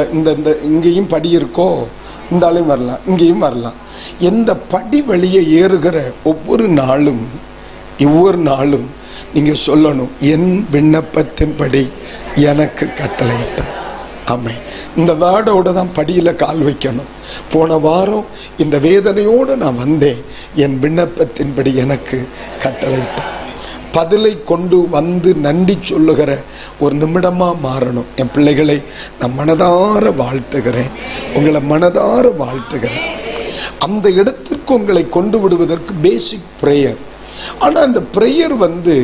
இங்கேயும் படி இருக்கோ, இந்தாலையும் வரலாம், இங்கேயும் வரலாம். எந்த படி வழியை ஏறுகிற ஒவ்வொரு நாளும் நீங்கள் சொல்லணும், என் விண்ணப்பத்தின்படி எனக்கு கட்டளையிட்டான். ஆமாம், இந்த வேர்டோட தான் படியில் கால் வைக்கணும். போன வாரம் இந்த வேதனையோடு நான் வந்தேன், என் விண்ணப்பத்தின்படி எனக்கு கட்டளையிட்டான். பதிலை கொண்டு வந்து நன்றி சொல்லுகிற ஒரு நிமிடமாக மாறணும். என் பிள்ளைகளை நான் மனதார வாழ்த்துகிறேன், உங்களை மனதார வாழ்த்துகிறேன். அந்த இடத்திற்கு உங்களை கொண்டு விடுவதற்கு பேசிக் ப்ரேயர். ஆனால் அந்த ப்ரேயர் வந்து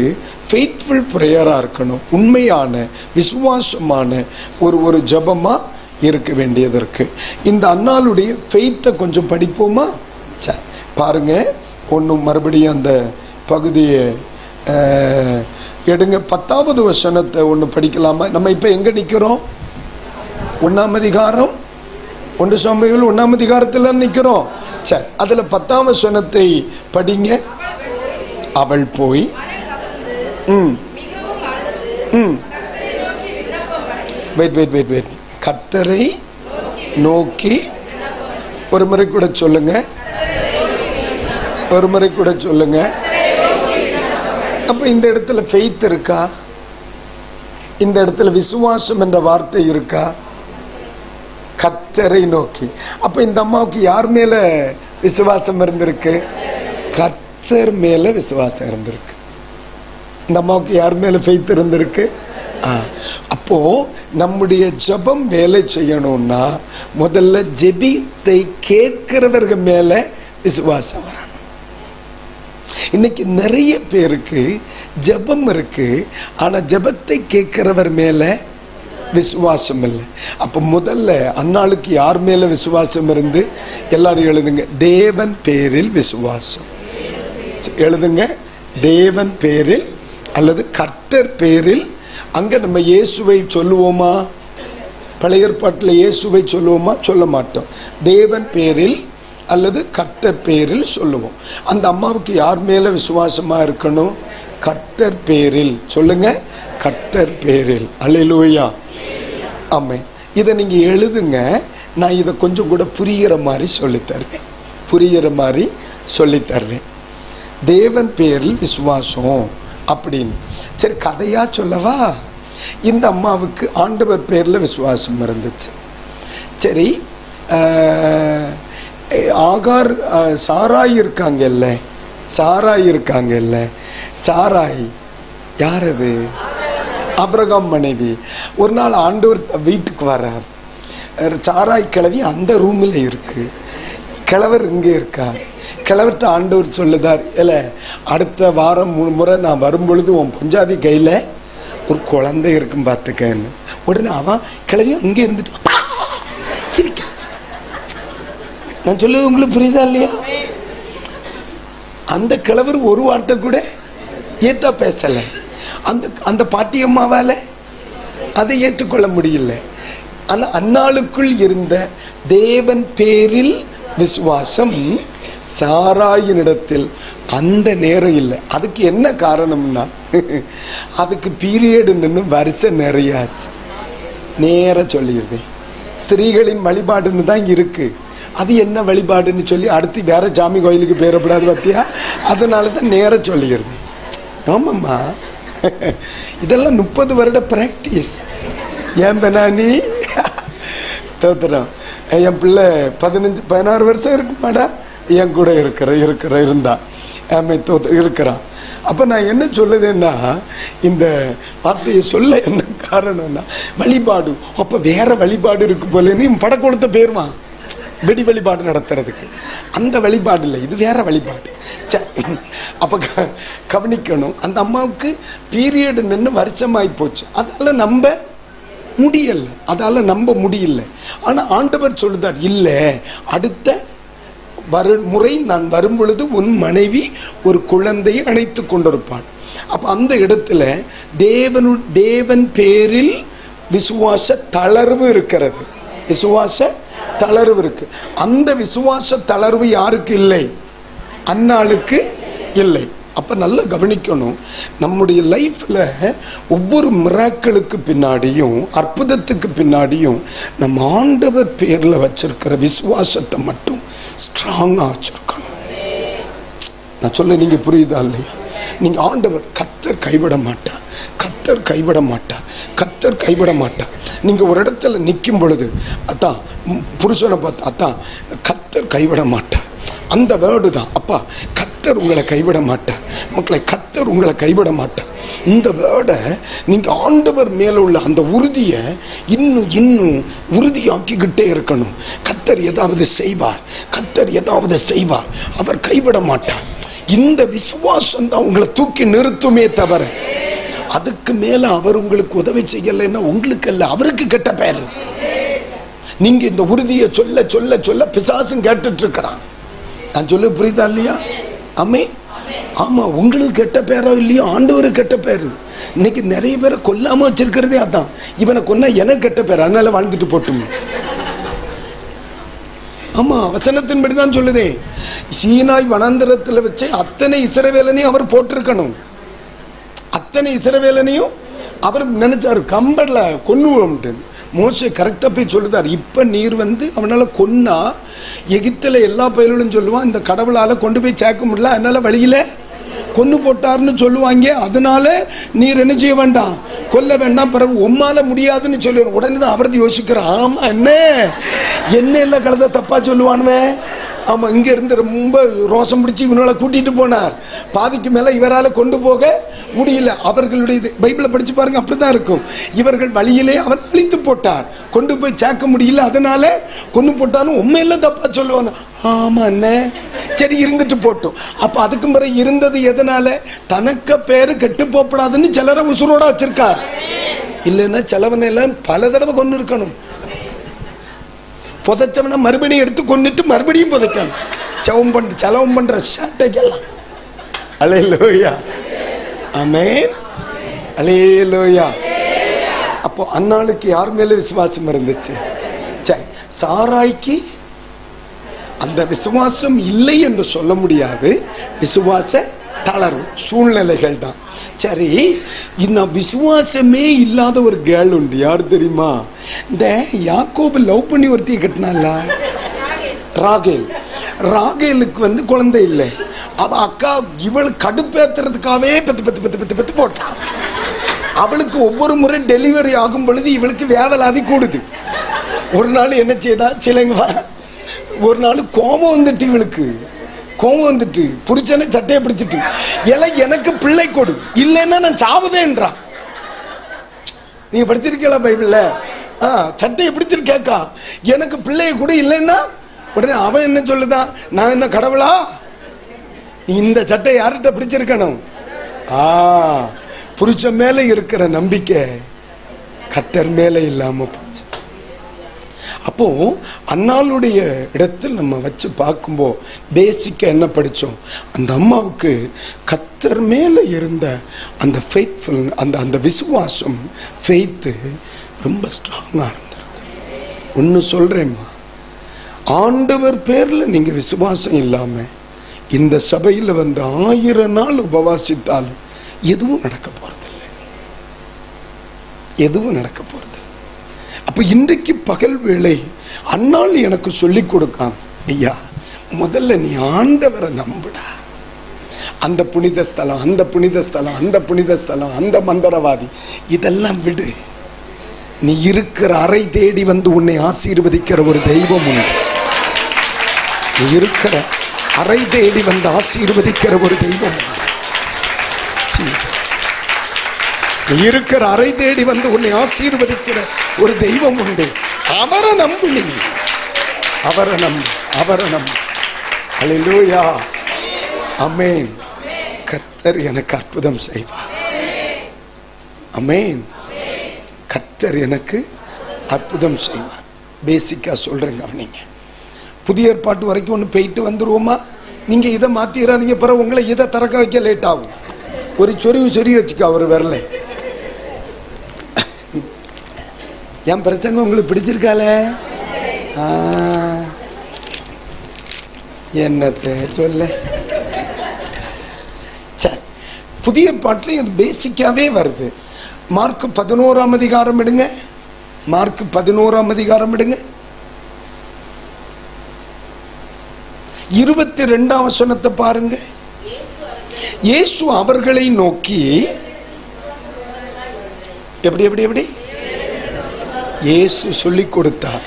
ஃபெய்த்ஃபுல் ப்ரேயராக இருக்கணும். உண்மையான விசுவாசமான ஒரு ஜபமாக இருக்க வேண்டியதற்கு. இந்த அன்னாளுடைய ஃபெய்த்தை கொஞ்சம் படிப்போமா? சரி, பாருங்க. மறுபடியும் அந்த பகுதியை எடுங்க. 10வது வசனத்தை ஒன்று படிக்கலாமா? நம்ம இப்போ எங்கே நிற்கிறோம்? 1ஆம் அதிகாரம், 1 சாமுவேல் 1ஆம் அதிகாரத்தில் நிற்கிறோம். சரி, அதில் 10ஆம் வசனத்தை படிங்க. அவள் போய் வெயிட் கர்த்தரை நோக்கி ஒரு முறை கூட சொல்லுங்க. அப்ப இந்த இடத்துல ஃபெய்த் இருக்கா? இந்த இடத்துல விசுவாசம் என்ற வார்த்தை இருக்கா? கர்த்தரை நோக்கி. அப்ப இந்த அம்மாவுக்கு யார் மேல விசுவாசம் இருந்திருக்கு? கர்த்தர் மேல விசுவாசம் இருந்திருக்கு. இந்த அம்மாவுக்கு யார் மேல ஃபெய்த் இருந்திருக்கு? அப்போ நம்முடைய ஜெபம் வேலை செய்யணும்னா முதல்ல ஜெபித்தை கேட்கிறவர்கள் மேல விசுவாசம் வரணும். இன்னைக்கு நிறைய பேருக்கு ஜெபம் இருக்கு, ஆனா ஜெபத்தை கேட்கிறவர் மேல விசுவாசம் இல்லை. அப்ப முதல்ல அன்னாளுக்கு யார் மேல விசுவாசம் இருந்து? எல்லாரும் எழுதுங்க, தேவன் பேரில் விசுவாசம். எழுதுங்க, தேவன் பேரில் அல்லது கர்த்தர் பேரில். அங்க நம்ம இயேசுவை சொல்லுவோமா? பழைய ஏற்பாட்டில் இயேசுவை சொல்லுவோமா? சொல்ல மாட்டோம். தேவன் பேரில் அல்லது கர்த்தர் பேரில் சொல்லுவோம். அந்த அம்மாவுக்கு யார் மேல விசுவாசமா இருக்கணும்? கர்த்தர் பேரில். சொல்லுங்க, கர்த்தர் பேரில். அல்லேலூயா. ஆமென். இதை நீங்க எழுதுங்க. நான் இதை கொஞ்சம் கூட புரிகிற மாதிரி சொல்லித்தருவேன். தேவன் பேரில் விசுவாசம் அப்படின்னு. சரி, கதையா சொல்லவா? இந்த அம்மாவுக்கு ஆண்டவர் பேர்ல விசுவாசம் இருந்துச்சு. சரி, ஆகார் சாராய் இருக்காங்கல்ல, சாராய் இருக்காங்கல்ல, சாராய் யார்? அது ஆபிரகாம் மனைவி. ஒரு நாள் ஆண்டவர் வீட்டுக்கு வர்றார். சாராய் கிழவி அந்த ரூமில் இருக்கு, கிழவர் இங்கே இருக்கார். கிழவர்கிட்ட ஆண்டவர் சொல்லுதார், இல்ல அடுத்த வாரம் 3 முறை நான் வரும்பொழுது உன் பஞ்சாதி கையில ஒரு குழந்தை இருக்கும் பார்த்துக்கன்னு. உடனே அவன் கிழவி அங்கே இருந்துட்டு சிரிக்க. நான் சொல்லுவது உங்களுக்கு புரியுதா இல்லையா? அந்த கிழவர் ஒரு வார்த்தை கூட ஏத்தா பேசல. அந்த பாட்டியம்மாவால அதை ஏற்றுக்கொள்ள முடியல. ஆனா அந்நாளுக்குள் இருந்த தேவன் பேரில் விசுவாசம் சாராயினிடத்தில் அந்த நேரம் இல்லை. அதுக்கு என்ன காரணம்னா, அதுக்கு பீரியடு நின்று வருஷம் நிறையாச்சு. நேர சொல்லிடுது ஸ்திரீகளின் வழிபாடுன்னு தான் இருக்கு. அது என்ன வழிபாடுன்னு சொல்லி அடுத்து வேற சாமி கோயிலுக்கு பேரப்படாது பத்தியா, அதனால தான் நேர சொல்லிடுது. ஆமாம்மா, இதெல்லாம் 30 வருட பிராக்டிஸ். ஏன் பெனானி தோத்துறோம். என் பிள்ளை 15-16 வருஷம் இருக்குமாடா என் கூட இருந்தா இருக்கிறான். அப்ப நான் என்ன சொல்லுதேன்னா, இந்த வார்த்தையை சொல்ல என்ன காரணம்னா, வழிபாடு. அப்ப வேற வழிபாடு இருக்கு போல, நீ படக்கொளுத்த போயிருவான் வெடி வழிபாடு நடத்துறதுக்கு. அந்த வழிபாடு இல்லை, இது வேற வழிபாடு. அப்ப கவனிக்கணும். அந்த அம்மாவுக்கு பீரியடு நின்று வருஷமாயி போச்சு. அதால நம்ப முடியல. ஆனா ஆண்டவர் சொல்லுதார், இல்ல அடுத்த முறை நான் வரும் பொழுது உன் மனைவி ஒரு குழந்தையை அணைத்து கொண்டிருப்பாள். அப்ப அந்த இடத்துல தேவன் பேரில் விசுவாச தளர்வு இருக்கிறது. விசுவாச தளர்வு இருக்கு. அந்த விசுவாச தளர்வு யாருக்கு இல்லை? அன்னாளுக்கு இல்லை. அப்ப நல்லா கவனிக்கணும். நம்முடைய லைஃப்ல ஒவ்வொரு மிராக்களுக்கு பின்னாடியும் அற்புதத்துக்கு பின்னாடியும் நம்ம ஆண்டவர் பேர்ல வச்சிருக்கிற விசுவாசத்தை மட்டும் ஸ்ட்ராங்கா வச்சிருக்கணும். நான் சொல்ல நீங்க புரியுதா இல்லையா? நீங்க ஆண்டவர் கர்த்தர் கைவிட மாட்டார், கர்த்தர் கைவிட மாட்டார், கர்த்தர் கைவிட மாட்டார். நீங்க ஒரு இடத்துல நிற்கும் பொழுது அதான் புருஷனை பார்த்து அதான் கர்த்தர் கைவிட மாட்டார். அந்த வேர்டு தான், அப்பா கர்த்தர் உங்களை கைவிட மாட்டார், மக்களை கர்த்தர் உங்களை கைவிட மாட்டார். இந்த வேர்டை நீங்க ஆண்டவர் மேல உள்ள அந்த உறுதியை இன்னும் உறுதியாக்கிக்கிட்டே இருக்கணும். கர்த்தர் ஏதாவது செய்வார், கர்த்தர் ஏதாவது செய்வார், அவர் கைவிட மாட்டார். இந்த விசுவாசம் தான் உங்களை தூக்கி நிறுத்துமே தவிர, அதுக்கு மேல அவர் உங்களுக்கு உதவி செய்யலைன்னா உங்களுக்கு அல்ல, அவருக்கு கெட்ட பேரு. நீங்க இந்த உறுதியை சொல்ல சொல்ல சொல்ல பிசாசும் கேட்டுட்டு இருக்கிறான். நான் சொல்ல புரியுதா இல்லையா? ஆமே, ஆமா. உங்களுக்கு கெட்ட பேரோ இல்லையோ, ஆண்டவருக்கு கெட்ட பேரு. இன்னைக்கு நிறைய பேரை கொல்லாம வச்சிருக்கிறதே அதான். இவனை கொன்னா எனக்கு கெட்ட பேர், அதனால வாழ்ந்துட்டு போட்டும். ஆமா, வசனத்தின்படிதான் சொல்லுதே. சீனாய் வனாந்தரத்தில் வச்சு அத்தனை இஸ்ரவேலனையும் அவர் போட்டிருக்கணும். அத்தனை இஸ்ரவேலனையும் அவர் நினைச்சாரு கம்பர்ல கொன்னுவோம்ட்டு. மோசே கரெக்டா போய் சொல்லுதார், இப்ப நீர் அவனால கொன்னா எகிப்துல எல்லா பயிலும் சொல்லுவான், இந்த கடவுளால கொண்டு போய் சேர்க்க முடியல, அதனால வழியில கொன்னு போட்டாருன்னு சொல்லுவாங்க. அதனால நீர் என்ன செய்ய வேண்டாம், கொல்ல வேண்டாம், பிறகு உம்மால முடியாதுன்னு சொல்லுவார். உடனே தான் அவரது யோசிக்கிறார், ஆமா என்ன எல்லாம் கலந்த தப்பா சொல்லுவானுவே. ஆமா, இங்க இருந்து ரொம்ப ரோசம் பிடிச்சி இவனால கூட்டிட்டு போனார். பாதிக்கு மேல இவரால கொண்டு போக முடியல. அவர்களுடைய பைபிளை படிச்சு பாருங்க, அப்படிதான் இருக்கும். இவர்கள் வழியிலே அவர் அழித்து போட்டார், கொண்டு போய் சேர்க்க முடியல, அதனால கொண்டு போட்டாலும் உண்மையெல்லாம் தப்பா சொல்லுவாங்க. ஆமா சரி இருந்துட்டு போட்டோம். அப்ப அதுக்கு பிறகு இருந்தது எதனால? தனக்கு பேரு கெட்டு போப்படாதுன்னு சிலரை உசுரோட வச்சிருக்கார். இல்லைன்னா சிலவனை எல்லாம் பல தடவை கொண்டு இருக்கணும். புதைச்சவன மறுபடியும் எடுத்து கொண்டுட்டு மறுபடியும் புதைக்கணும். செலவம் பண்ற சாட்டைக்கெல்லாம். அல்லேலூயா, ஆமென், அல்லேலூயா. அப்போ அன்னாளுக்கு யார் மேல விசுவாசம் இருந்துச்சு? சரி, சாராய்க்கு அந்த விசுவாசம் இல்லை என்று சொல்ல முடியாது. விசுவாச தளர்வு சூழ்நிலைகள் தான். சரி, இன்னும் விசுவாசமே இல்லாத ஒரு கேர்ள் உண்டு. யார் தெரியுமா? இந்த யாக்கோபு லவ் பண்ணி ஒருத்தியை கட்டினால ராகேல். ராகேலுக்கு குழந்தை இல்லை. அவ அக்கா இவள் கடுப்பேத்துறதுக்காகவே பெத்து போட்டான். அவளுக்கு ஒவ்வொரு முறை டெலிவரி ஆகும் பொழுது இவளுக்கு வேவலாதி கூடுது. ஒரு நாள் என்ன செய்தா, சிலங்க ஒரு நாள் கோபம் வந்துட்டு, இவளுக்கு கோபம் வந்துட்டு புருஷனை சட்டையை பிடிச்சிட்டு, எனக்கு பிள்ளை கொடு, இல்லைன்னா நான் சாவுதேன்றான். நீங்க படிச்சிருக்கீங்களா பைபிள்ல? சட்டையை பிடிச்சிட்டு கேட்கா, எனக்கு பிள்ளைய கூட, இல்லைன்னா உடனே அவன் என்ன சொல்லுதான், நான் என்ன கடவுளா? இந்த சட்டை யார்கிட்ட பிடிச்சிருக்கணும்? புருஷன் மேல இருக்கிற நம்பிக்கை கர்த்தர் மேல இல்லாம போச்சு. அப்போ அன்னாளுடைய இடத்தில் நம்ம வச்சு பார்க்கும்போது பேசிக்கா என்ன படிச்சோம்? அந்த அம்மாவுக்கு கர்த்தர் மேல இருந்த அந்த ஃபெய்த்ஃபுல், அந்த விசுவாசம், ஃபெய்த்து ரொம்ப ஸ்ட்ராங்கா இருந்திருக்கும். ஒன்னு சொல்றேம்மா, ஆண்டவர் பேர்ல நீங்க விசுவாசம் இல்லாம இந்த சபையில் வந்து 1000 நாள் உபவாசித்தாலும் எதுவும் நடக்க போறதில்லை, எதுவும் நடக்க போறது. அப்ப இன்றைக்கு பகல் வேளை அன்னாள் எனக்கு சொல்லிக் கொடுக்காம, ஐயா முதல்ல நீ ஆண்டவரை நம்புடா. அந்த புனித ஸ்தலம், அந்த புனித ஸ்தலம், அந்த புனித ஸ்தலம், அந்த மந்திரவாதி, இதெல்லாம் விடு. நீ இருக்கிற அறை தேடி வந்து உன்னை ஆசீர்வதிக்கிற ஒரு தெய்வம் உண்டு. நீ இருக்கிற அறை தேடி வந்து ஆசீர்வதிக்கிற ஒரு தெய்வம் உண்டு. நீ இருக்கிற அறை தேடி வந்து உன்னை ஆசீர்வதிக்கிற ஒரு தெய்வம் உண்டு. அவரை நம்பு, நீ அவரை நம்பு, அவரை நம்பு. அல்லேலூயா, ஆமென். கர்த்தர் எனக்கு அற்புதம் செய்வார். ஆமென். கர்த்தர் எனக்கு அற்புதம் செய்வார். பேசிக்கா சொல்றேங்க. அவனிங்க புதிய ஏற்பாட்டு வரைக்கும் ஒன்று போயிட்டு வந்துருவோமா? நீங்க இதை மாத்திராதீங்க, பிறகு உங்களை இதை திறக்க வைக்க லேட் ஆகும். ஒரு சொறி வச்சுக்க அவர் வரல. என் பிரச்சனை உங்களுக்கு பிடிச்சிருக்கால? என்னத்தை சொல்ல, புதிய ஏற்பாட்டில் இது பேசிக்காவே வருது. மார்க் 11ஆம் அதிகாரம் எடுங்க. மார்க் 11ஆம் அதிகாரம் எடுங்க. 22ஆம் வசனத்தை பாருங்க. இயேசு அவர்களை நோக்கி, எப்படி எப்படி எப்படி இயேசு சொல்லிக் கொடுத்தார்.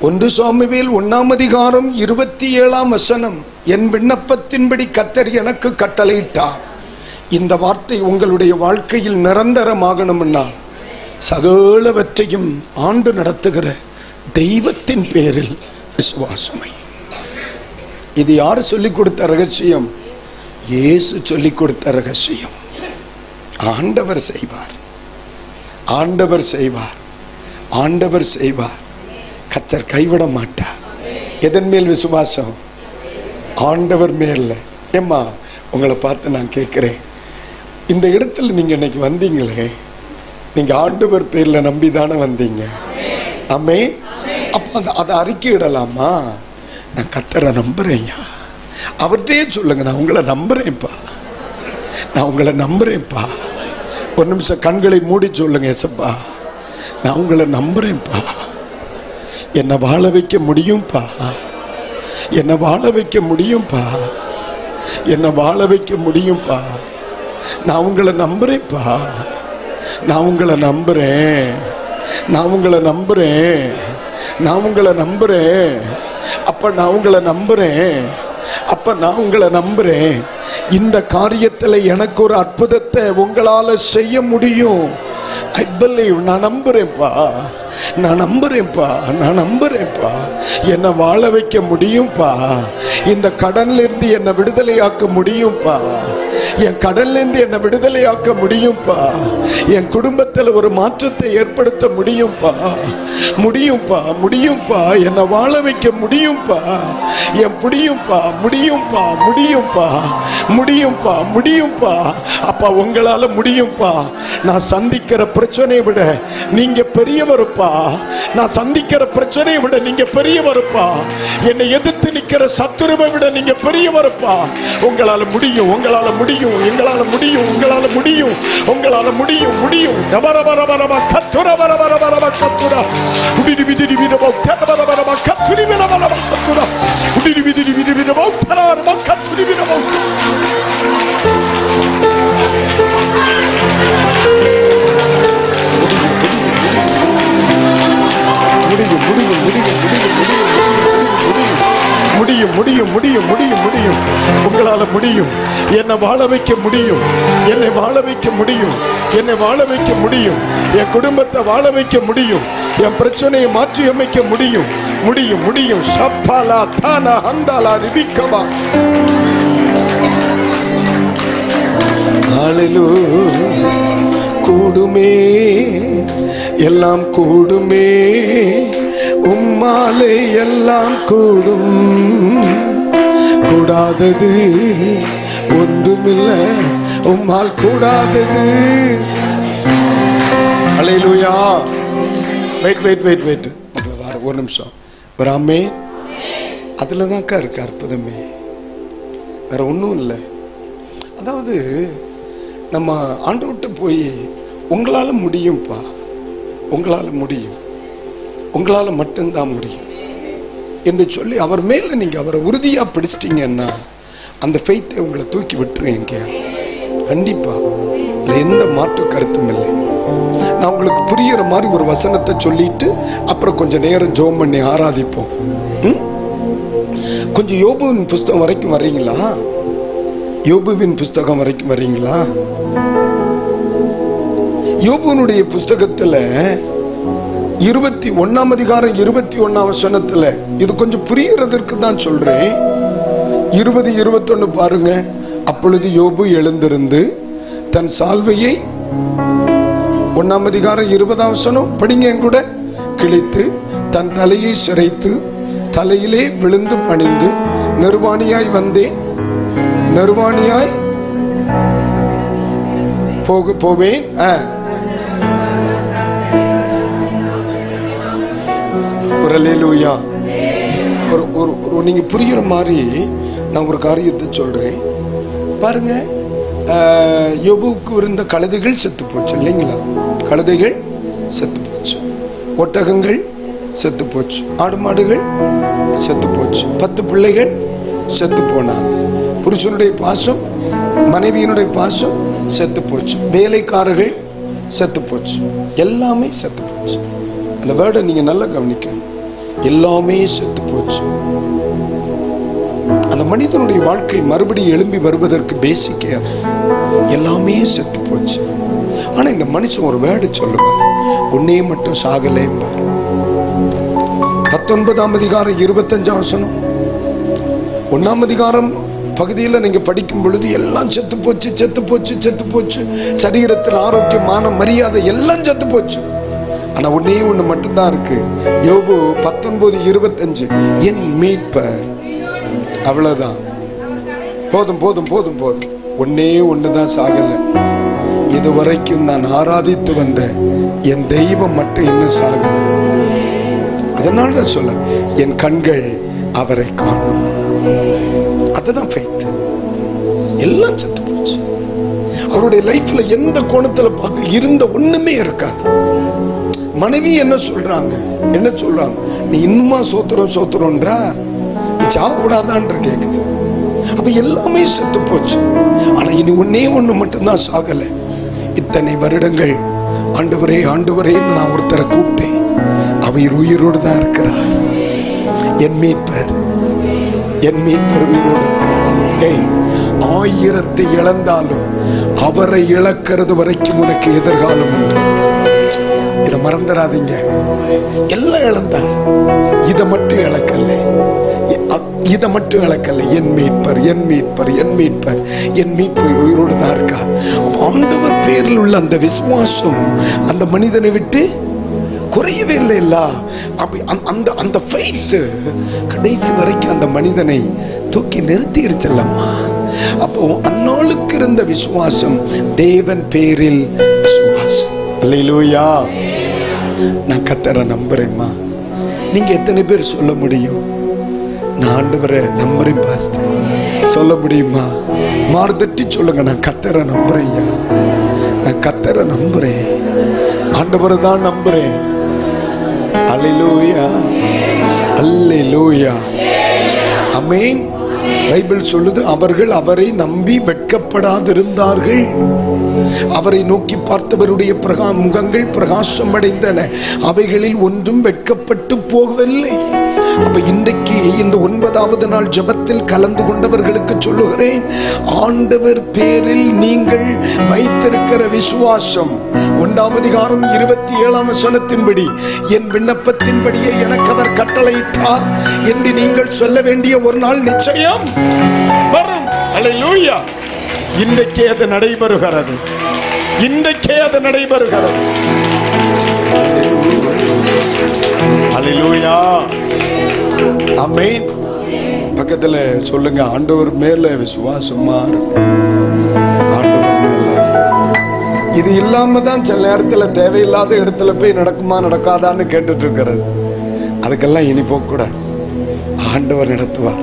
1 சாமுவேல் 1ஆம் அதிகாரம் 27ஆம் வசனம், என் விண்ணப்பத்தின்படி கர்த்தர் எனக்கு கட்டளையிட்டார். இந்த வார்த்தை உங்களுடைய வாழ்க்கையில் நிரந்தரமாகணும்னா சகலவற்றையும் ஆண்டு நடத்துகிற தெய்வத்தின் பேரில் விசுவாசமை. இது யாரு சொல்லிக் கொடுத்த ரகசியம்? இயேசு சொல்லிக் கொடுத்த ரகசியம். ஆண்டவர் செய்வார், ஆண்டவர் செய்வார், ஆண்டவர் செய்வார். கர்த்தர் கைவிட மாட்டார். எதன் மேல் விசுவாசம்? ஆண்டவர் மேல். ஏம்மா உங்களை பார்த்து நான் கேட்கிறேன், இந்த இடத்துல நீங்க இன்னைக்கு வந்தீங்களே, நீங்க ஆண்டவர் பேர்ல நம்பிதானே வந்தீங்க. ஆமென். அப்ப அதை அறிக்கையிடலாமா? நான் கர்த்தரை நம்புறேன்யா. அவர்கிட்டயே சொல்லுங்க, நான் உங்களை நம்புறேன்ப்பா, நான் உங்களை நம்புறேன்ப்பா. ஒரு நிமிஷம் கண்களை மூடி சொல்லுங்க, ஏசப்பா நான் உங்களை நம்புறேன்ப்பா, என்னை வாழ வைக்க முடியும்ப்பா, என்னை வாழ வைக்க முடியும்ப்பா, என்னை வாழ வைக்க முடியும்ப்பா. நான் உங்களை நம்புறேன்ப்பா, நான் உங்களை நம்புறேன், நான் உங்களை நம்புறேன், நான் உங்களை நம்புறேன். அப்ப நான் உங்களை நம்புறேன், அப்ப நான் உங்களை நம்புறேன். இந்த காரியத்தில் எனக்கு ஒரு அற்புதத்தை உங்களால செய்ய முடியும். I believe. நான் நம்புறேன்ப்பா, நான் நம்புறேன்ப்பா, நான் நம்புறேன்ப்பா. என்னை வாழ வைக்க முடியும்ப்பா, இந்த கடன்ல இருந்து என்னை விடுதலையாக்க முடியும்ப்பா, என் கடன்ல இருந்து என்னை விடுதலையாக்க முடியும்ப்பா, என் குடும்பத்தில் ஒரு மாற்றத்தை ஏற்படுத்த முடியும்ப்பா, முடியும்ப்பா, முடியும்ப்பா, என்னை வாழ வைக்க முடியும்ப்பா, என் முடியும்ப்பா, முடியும்ப்பா, முடியும்ப்பா, முடியும்ப்பா, முடியும்ப்பா. அப்பா உங்களால முடியும்ப்பா. நான் சந்திக்கிற பிரச்சனையை விட நீங்க பெரியவருப்பா. நான் சந்திக்கிற பிரச்சனையை விட நீங்க பெரியவருப்பா. என்னை எதிர்த்து நிக்கிற சத்துருவை விட நீங்க பெரியவருப்பா. உங்களால முடியும், உங்களால முடியும், எங்களால முடியும், உங்களால முடியும், உங்களால முடியும், முடியும். நபரபரபரப கத்துரபரபரபரப கத்துரா உடிடிவிதிடிவிதப தரபரபரப கத்துரிவிதபரப கத்துரா உடிடிவிதிடிவிதப தரபரப கத்துரிவிதப. முடியும், முடியும், முடியும், முடியும், முடியும். முடியும் முடியும் முடியும் முடியும் முடியும். உங்களால முடியும். என்னை வாழ வைக்க முடியும். என்னை வாழ வைக்க முடியும். என்னை வாழ வைக்க முடியும். என் குடும்பத்தை வாழ வைக்க முடியும். என் பிரச்சனையை மாற்றி அமைக்க முடியும். முடியும் முடியும். ஷப்பாலா தானா ஹந்தாலா ரிபிக்கவா. ஹல்லேலூயா. கூடுமே, எல்லாம் கூடுமே, உம்மாலே எல்லாம் கூடும். கூடாதது ஒன்றுமில்லை, உம்மால் கூடாதது. ஹல்லேலூயா. வெயிட் வெயிட் வெயிட் வெயிட் ஒரு நிமிஷம். ஒரு ஆமே. அதுல தான்க்கா இருக்கு அற்புதமே, வேற ஒன்றும் இல்லை. அதாவது நம்ம ஆண்டவர்கிட்ட போய் உங்களால முடியும்ப்பா, உங்களால முடியும், உங்களால மட்டும்தான் முடியும் என்று சொல்லி அவர் மேல நீங்க அவரை உறுதியா பிடிச்சிட்டீங்கன்னா அந்த ஃபெய்த்தை உங்களை தூக்கி விட்டுருவீங்க கண்டிப்பா. எந்த மாற்று கருத்தும் இல்லை. நான் உங்களுக்கு புரியுற மாதிரி ஒரு வசனத்தை சொல்லிட்டு அப்புறம் கொஞ்சம் நேரம் ஜெபம் பண்ணி ஆராதிப்போம். கொஞ்சம் யோபுவின் புஸ்தகம் வரைக்கும் வர்றீங்களா? யோபுவின் புஸ்தகம் வரைக்கும் வர்றீங்களா? யோபுனுடைய புஸ்தகத்துல 21 அதிகாரம் 21 வசனத்துல இது கொஞ்சம் புரிகிறதற்கு தான் சொல்றேன். 20, 21 பாருங்க. அப்பொழுது யோபு எழுந்திருந்து தன் சால்வையை 1 அதிகாரம் 20 வசனம் படிங்க கூட கிழித்து தன் தலையை சிரைத்து தலையிலே விழுந்து பணிந்து நிர்வாணியாய் வந்தேன், நிர்வாணியாய் போவேன். அல்லேலூயா. ஒரு நீங்க புரியுற மாதிரி நான் ஒரு காரியத்தை சொல்றேன் பாருங்க. யோபுவுக்கு இருந்த கழுதைகள் செத்து போச்சு இல்லைங்களா? கழுதைகள் செத்து போச்சு, ஒட்டகங்கள் செத்து போச்சு, ஆடு மாடுகள் செத்து போச்சு, 10 பிள்ளைகள் செத்து போனாங்க, புருஷனுடைய பாசம் மனைவியினுடைய பாசம் செத்து போச்சு, வேலைக்காரர்கள் செத்து போச்சு, எல்லாமே செத்து போச்சு. அந்த வேர்டை நீங்க நல்லா கவனிக்கணும். எல்லாமே செத்து போச்சு. அந்த மனிதனுடைய வாழ்க்கை மறுபடியும் எழும்பி வருவதற்கு பேசிக்கே அது எல்லாமே செத்து போச்சு. ஆனா இந்த மனுஷன் ஒரு வேர்டு சொல்லுவார், உன்னே மட்டும் சாகலேம்பார். 19 அதிகாரம் 25 வசனம் 1 அதிகாரம் பகுதியில் நீங்க படிக்கும் பொழுது எல்லாம் செத்து போச்சு செத்து போச்சு செத்து போச்சு. சரீரத்தில் ஆரோக்கியமான மரியாதை எல்லாம் செத்து போச்சு. ஆனா ஒன்னே ஒண்ணு மட்டும்தான் இருக்கு. யோபு 19:25 என் மீட்பர். அவ்வளவுதான். போதும் போதும் போதும் போதும். ஒன்னே ஒண்ணுதான் சாகல. இதுவரைக்கும் நான் ஆராதித்து வந்த என் தெய்வம் மட்டும் இன்னும் சாகல. அதனாலதான் சொல்ல என் கண்கள் அவரை காணும். அதுதான் ஃபெய்த். எல்லாம் செத்து போச்சு. அவருடைய லைஃப்ல எந்த கோணத்துல பார்க்க இருந்த ஒண்ணுமே இருக்காது. மனைவி என்ன சொல்றாங்க, என்ன சொல்றாங்க, நீ இன்னுமா சோத்திரம் சோத்திரம்ன்றா, நீ சாகக்கூடாதான்ற கேக்குது. அப்ப எல்லாமே செத்து போச்சு. ஆனா இனி ஒன்னே ஒண்ணு மட்டும்தான் சாகல. இத்தனை வருடங்கள் ஆண்டவரே ஆண்டவரே நான் ஒருத்தரை கூப்பிட்டேன், அவர் உயிரோடு தான் இருக்கிறார். என் மீட்பர், என் மீட்பர் உயிரோடு இருக்கிறார். 1000 இழந்தாலும் அவரை இழக்கிறது வரைக்கும் உனக்கு எதிர்காலம் உண்டு. இதை மறந்துடாதீங்க. எல்லாம் இழந்தார், இதை மட்டும் இழக்கல, இதை மட்டும் இழக்கல. என் மீட்பர், என் மீட்பர், என் மீட்பர், என் மீட்பர் உயிரோடு தான் இருக்கா. ஆண்டவர் பேரில் உள்ள அந்த விசுவாசம் அந்த மனிதனை விட்டு குறையவே இல்லை. இல்ல அந்த அந்த ஃபெய்த் கடைசி வரைக்கும் அந்த மனிதனை தூக்கி நிறுத்திடுச்சல்லம்மா. அப்போ அந்நாளுக்கு இருந்த விசுவாசம் தேவன் பேரில் விசுவாசம். அல்லேலூயா. நான் கர்த்தரை நம்புறேம்மா. நீங்க எத்தனை பேர் சொல்ல முடியும், நான் ஆண்டவரை நம்புறேன் பாஸ்டர்? சொல்ல முடியுமா? மார்தட்டி சொல்லுங்க, நான் கர்த்தரை நம்புறேன்யா, நான் கர்த்தரை நம்புறேன், ஆண்டவரை தான் நம்புறேன். அல்லேலூயா, அல்லேலூயா, ஆமென். பைபிள் சொல்லுது, அவர்கள் அவரை நம்பி வெட்கப்படாதிருந்தார்கள். அவரை நோக்கி பார்த்தவருடைய முகங்கள் பிரகாசம் அடைந்தன, அவைகளில் ஒன்றும் வெட்கப்பட்டு போகவில்லை. அப்ப இன்றைக்கு இந்த 9வது நாள் ஜெபத்தில் கலந்து கொண்டவர்களுக்கு சொல்லுகிறேன், ஆண்டவர் பேரில் நீங்கள் வைத்திருக்கிற விசுவாசம் 1ஆம் அதிகாரம் 27ஆம் வசனத்தின்படி, என் விண்ணப்பத்தின்படியே எனக்கு அவர் கட்டளையிட்டார் என்று நீங்கள் சொல்ல வேண்டிய ஒரு நாள் நிச்சயம் வரும். அல்லேலூயா. இன்றைக்கே அது நடைபெறுகிறது. இன்றைக்கே அது நடைபெறுகிறது. அல்லேலூயா. ஆமென். பக்கத்துல சொல்லுங்க, ஆண்டவர் மேல விசுவாசமா இருக்கு. ஆண்டவர் மேல. இது இல்லாம தான் சில நேரத்துல தேவையில்லாத இடத்துல போய் நடக்குமா நடக்காதான்னு கேட்டுட்டு இருக்கிறது. அதுக்கெல்லாம் இனி போக கூட ஆண்டவர் நடத்துவார்.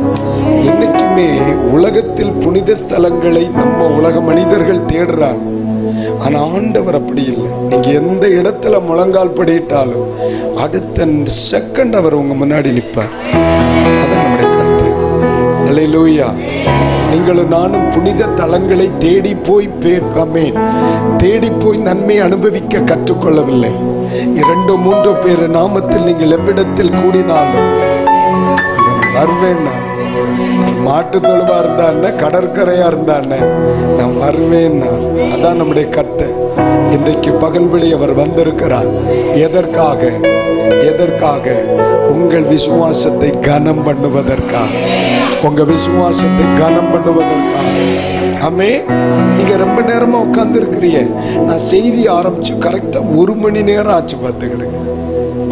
என்னைக்குமே உலகத்தில் புனித ஸ்தலங்களை நம்ம உலக மனிதர்கள் தேடுறாங்க. ஆனா ஆண்டவர் அப்படி இல்லை. நீங்க எந்த இடத்துல முழங்கால் படிட்டாலும் அடுத்த செகண்ட் அவர் உங்க முன்னாடி நிற்பார். அதான் நம்முடைய கருத்து. அல்லேலூயா. நீங்களும் நானும் புனித தலங்களை தேடி போய் நன்மை அனுபவிக்க கற்றுக்கொள்ளவில்லை. 2-3 பேர் நாமத்தில் நீங்கள் எவ்விடத்தில் கூடினாலும் வருவேன். மாட்டு தொழுவா இருந்தா என்ன, கடற்கரையா இருந்தா என்ன, நான் வருவேன். அதான் நம்முடைய கட்டை. இன்றைக்கு பகல்வெளி அவர் வந்திருக்கிறார். எதற்காக? எதற்காக? உங்கள் விசுவாசத்தை கனம் பண்ணுவதற்காக. உங்க விசுவாசத்தை கனம் பண்ணுவதற்காக. ஆமே. நீங்க ரொம்ப நேரமா உட்கார்ந்து இருக்கிறீங்க. நான் செய்தி ஆரம்பிச்சு கரெக்டா 1 மணி நேரம் ஆச்சு பார்த்துக்கிடுங்க.